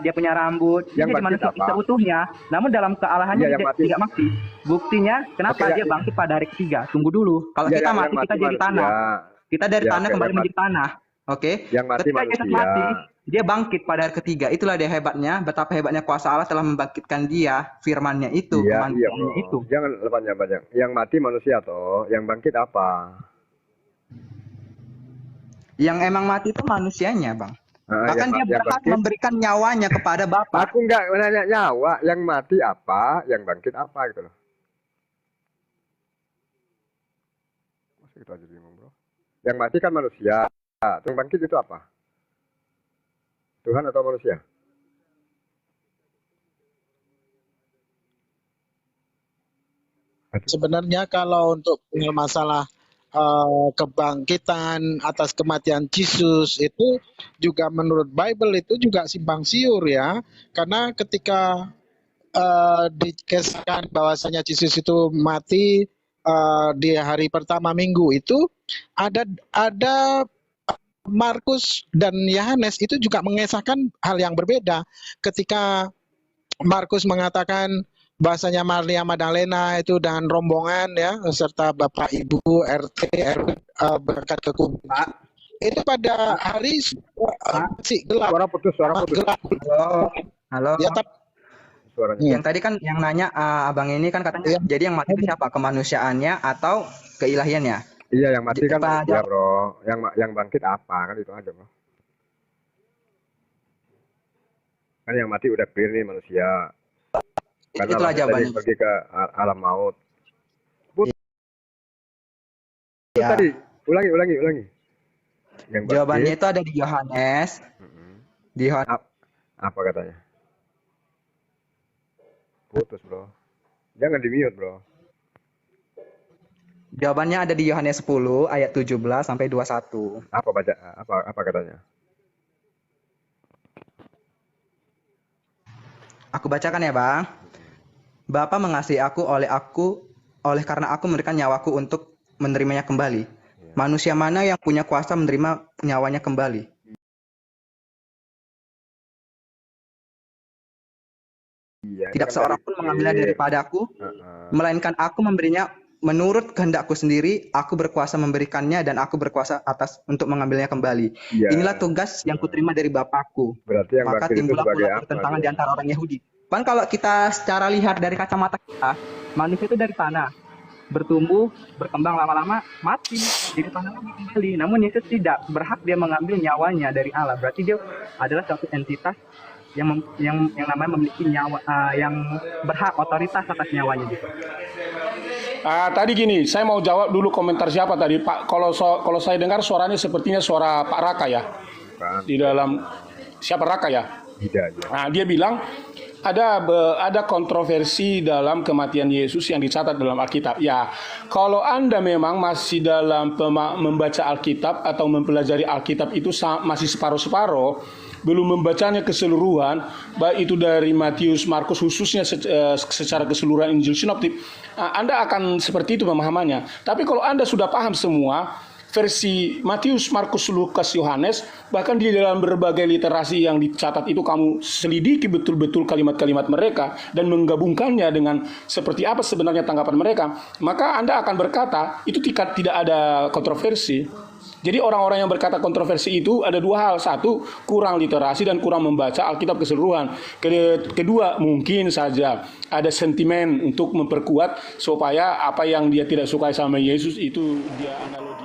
Dia punya rambut, Yang dia bangkit manusia apa? seutuhnya. Namun dalam kealahannya Iya, yang dia mati. tidak mati. Buktinya kenapa Oke, dia bangkit pada hari ketiga? Tunggu dulu. Kalau Iya, kita yang mati kita jadi manusia. tanah. Kita dari Ya, tanah oke, kembali yang menjadi tanah. Oke. Yang mati Ketika Yesus manusia. mati, dia bangkit pada hari ketiga. Itulah dia hebatnya, betapa hebatnya kuasa Allah telah membangkitkan dia, firman-Nya itu, Iya, iya, kematiannya bro. itu. Jangan banyak. Yang mati manusia toh, yang bangkit apa? Yang emang mati itu manusianya, Bang. Bahkan dia yang berhak bangkit. memberikan nyawanya kepada Bapa. Aku nggak menanya nyawa, yang mati apa, yang bangkit apa gitu loh. Masa gitu aja bingung, bro. Yang mati kan manusia, yang bangkit itu apa? Tuhan atau manusia? Sebenarnya kalau untuk masalah kebangkitan atas kematian Yesus itu juga menurut Bible itu juga simpang siur ya, karena ketika dikisahkan bahwasanya Yesus itu mati di hari pertama minggu itu ada Markus dan Yohanes itu juga mengisahkan hal yang berbeda. Ketika Markus mengatakan bahasanya Maria Magdalena itu dan rombongan ya serta Bapak Ibu RT RW berangkat ke kubur. Itu pada hari gelap. Suara putus. Gelap. Halo. Ya, Suaranya. Yang tadi kan yang nanya abang ini kan katanya, jadi yang mati itu siapa? Kemanusiaannya atau keilahiannya? Iya, yang mati kan Apa manusia, bro. Yang bangkit apa kan itu aja, bro. Kan yang mati udah clear nih manusia. Karena Itulah manusia tadi jawabannya. pergi ke alam maut. Ya. Tadi ulangi. Yang Jawabannya bangkit, itu ada di Yohanes. Di Yohanes. apa katanya? Putus, bro. Jangan di-mute, bro. Jawabannya ada di Yohanes 10 ayat 17 sampai 21. Apa katanya? Aku bacakan ya, Bang. Bapa mengasihi aku oleh karena aku memberikan nyawaku untuk menerimanya kembali. Manusia mana yang punya kuasa menerima nyawanya kembali? Iya, Tidak seorang pun mengambilnya daripadaku, melainkan aku memberinya menurut kehendakku sendiri. Aku berkuasa memberikannya dan aku berkuasa atas untuk mengambilnya kembali. Iya. Inilah tugas yang kuterima dari Bapakku. Berarti yang Maka bangkit itu timbullah sebagai pula apa? pertentangan di antara orang Yahudi Kan kalau kita secara lihat dari kacamata kita, manusia itu dari tanah, bertumbuh, berkembang lama-lama, mati, jadi tanah lagi kembali. Namun Yesus tidak berhak dia mengambil nyawanya dari Allah. Berarti dia adalah suatu entitas yang namanya memiliki nyawa, yang berhak otoritas atas nyawanya gitu. Tadi gini, saya mau jawab dulu komentar siapa tadi, Pak. Kalau saya dengar suaranya sepertinya suara Pak Raka ya. Di dalam siapa Raka ya? Nah, dia bilang ada kontroversi dalam kematian Yesus yang dicatat dalam Alkitab. Ya, kalau Anda memang masih dalam membaca Alkitab atau mempelajari Alkitab itu masih separuh-separuh, belum membacanya keseluruhan, baik itu dari Matius, Markus, khususnya secara keseluruhan Injil Sinoptik, Anda akan seperti itu pemahamannya. Tapi kalau Anda sudah paham semua, versi Matius, Markus, Lukas, Yohanes, bahkan di dalam berbagai literasi yang dicatat itu kamu selidiki betul-betul kalimat-kalimat mereka dan menggabungkannya dengan seperti apa sebenarnya tanggapan mereka, maka Anda akan berkata itu tidak ada kontroversi. Jadi orang-orang yang berkata kontroversi itu ada dua hal. Satu, kurang literasi dan kurang membaca Alkitab keseluruhan. Kedua, mungkin saja ada sentimen untuk memperkuat supaya apa yang dia tidak sukai sama Yesus itu dia analogi.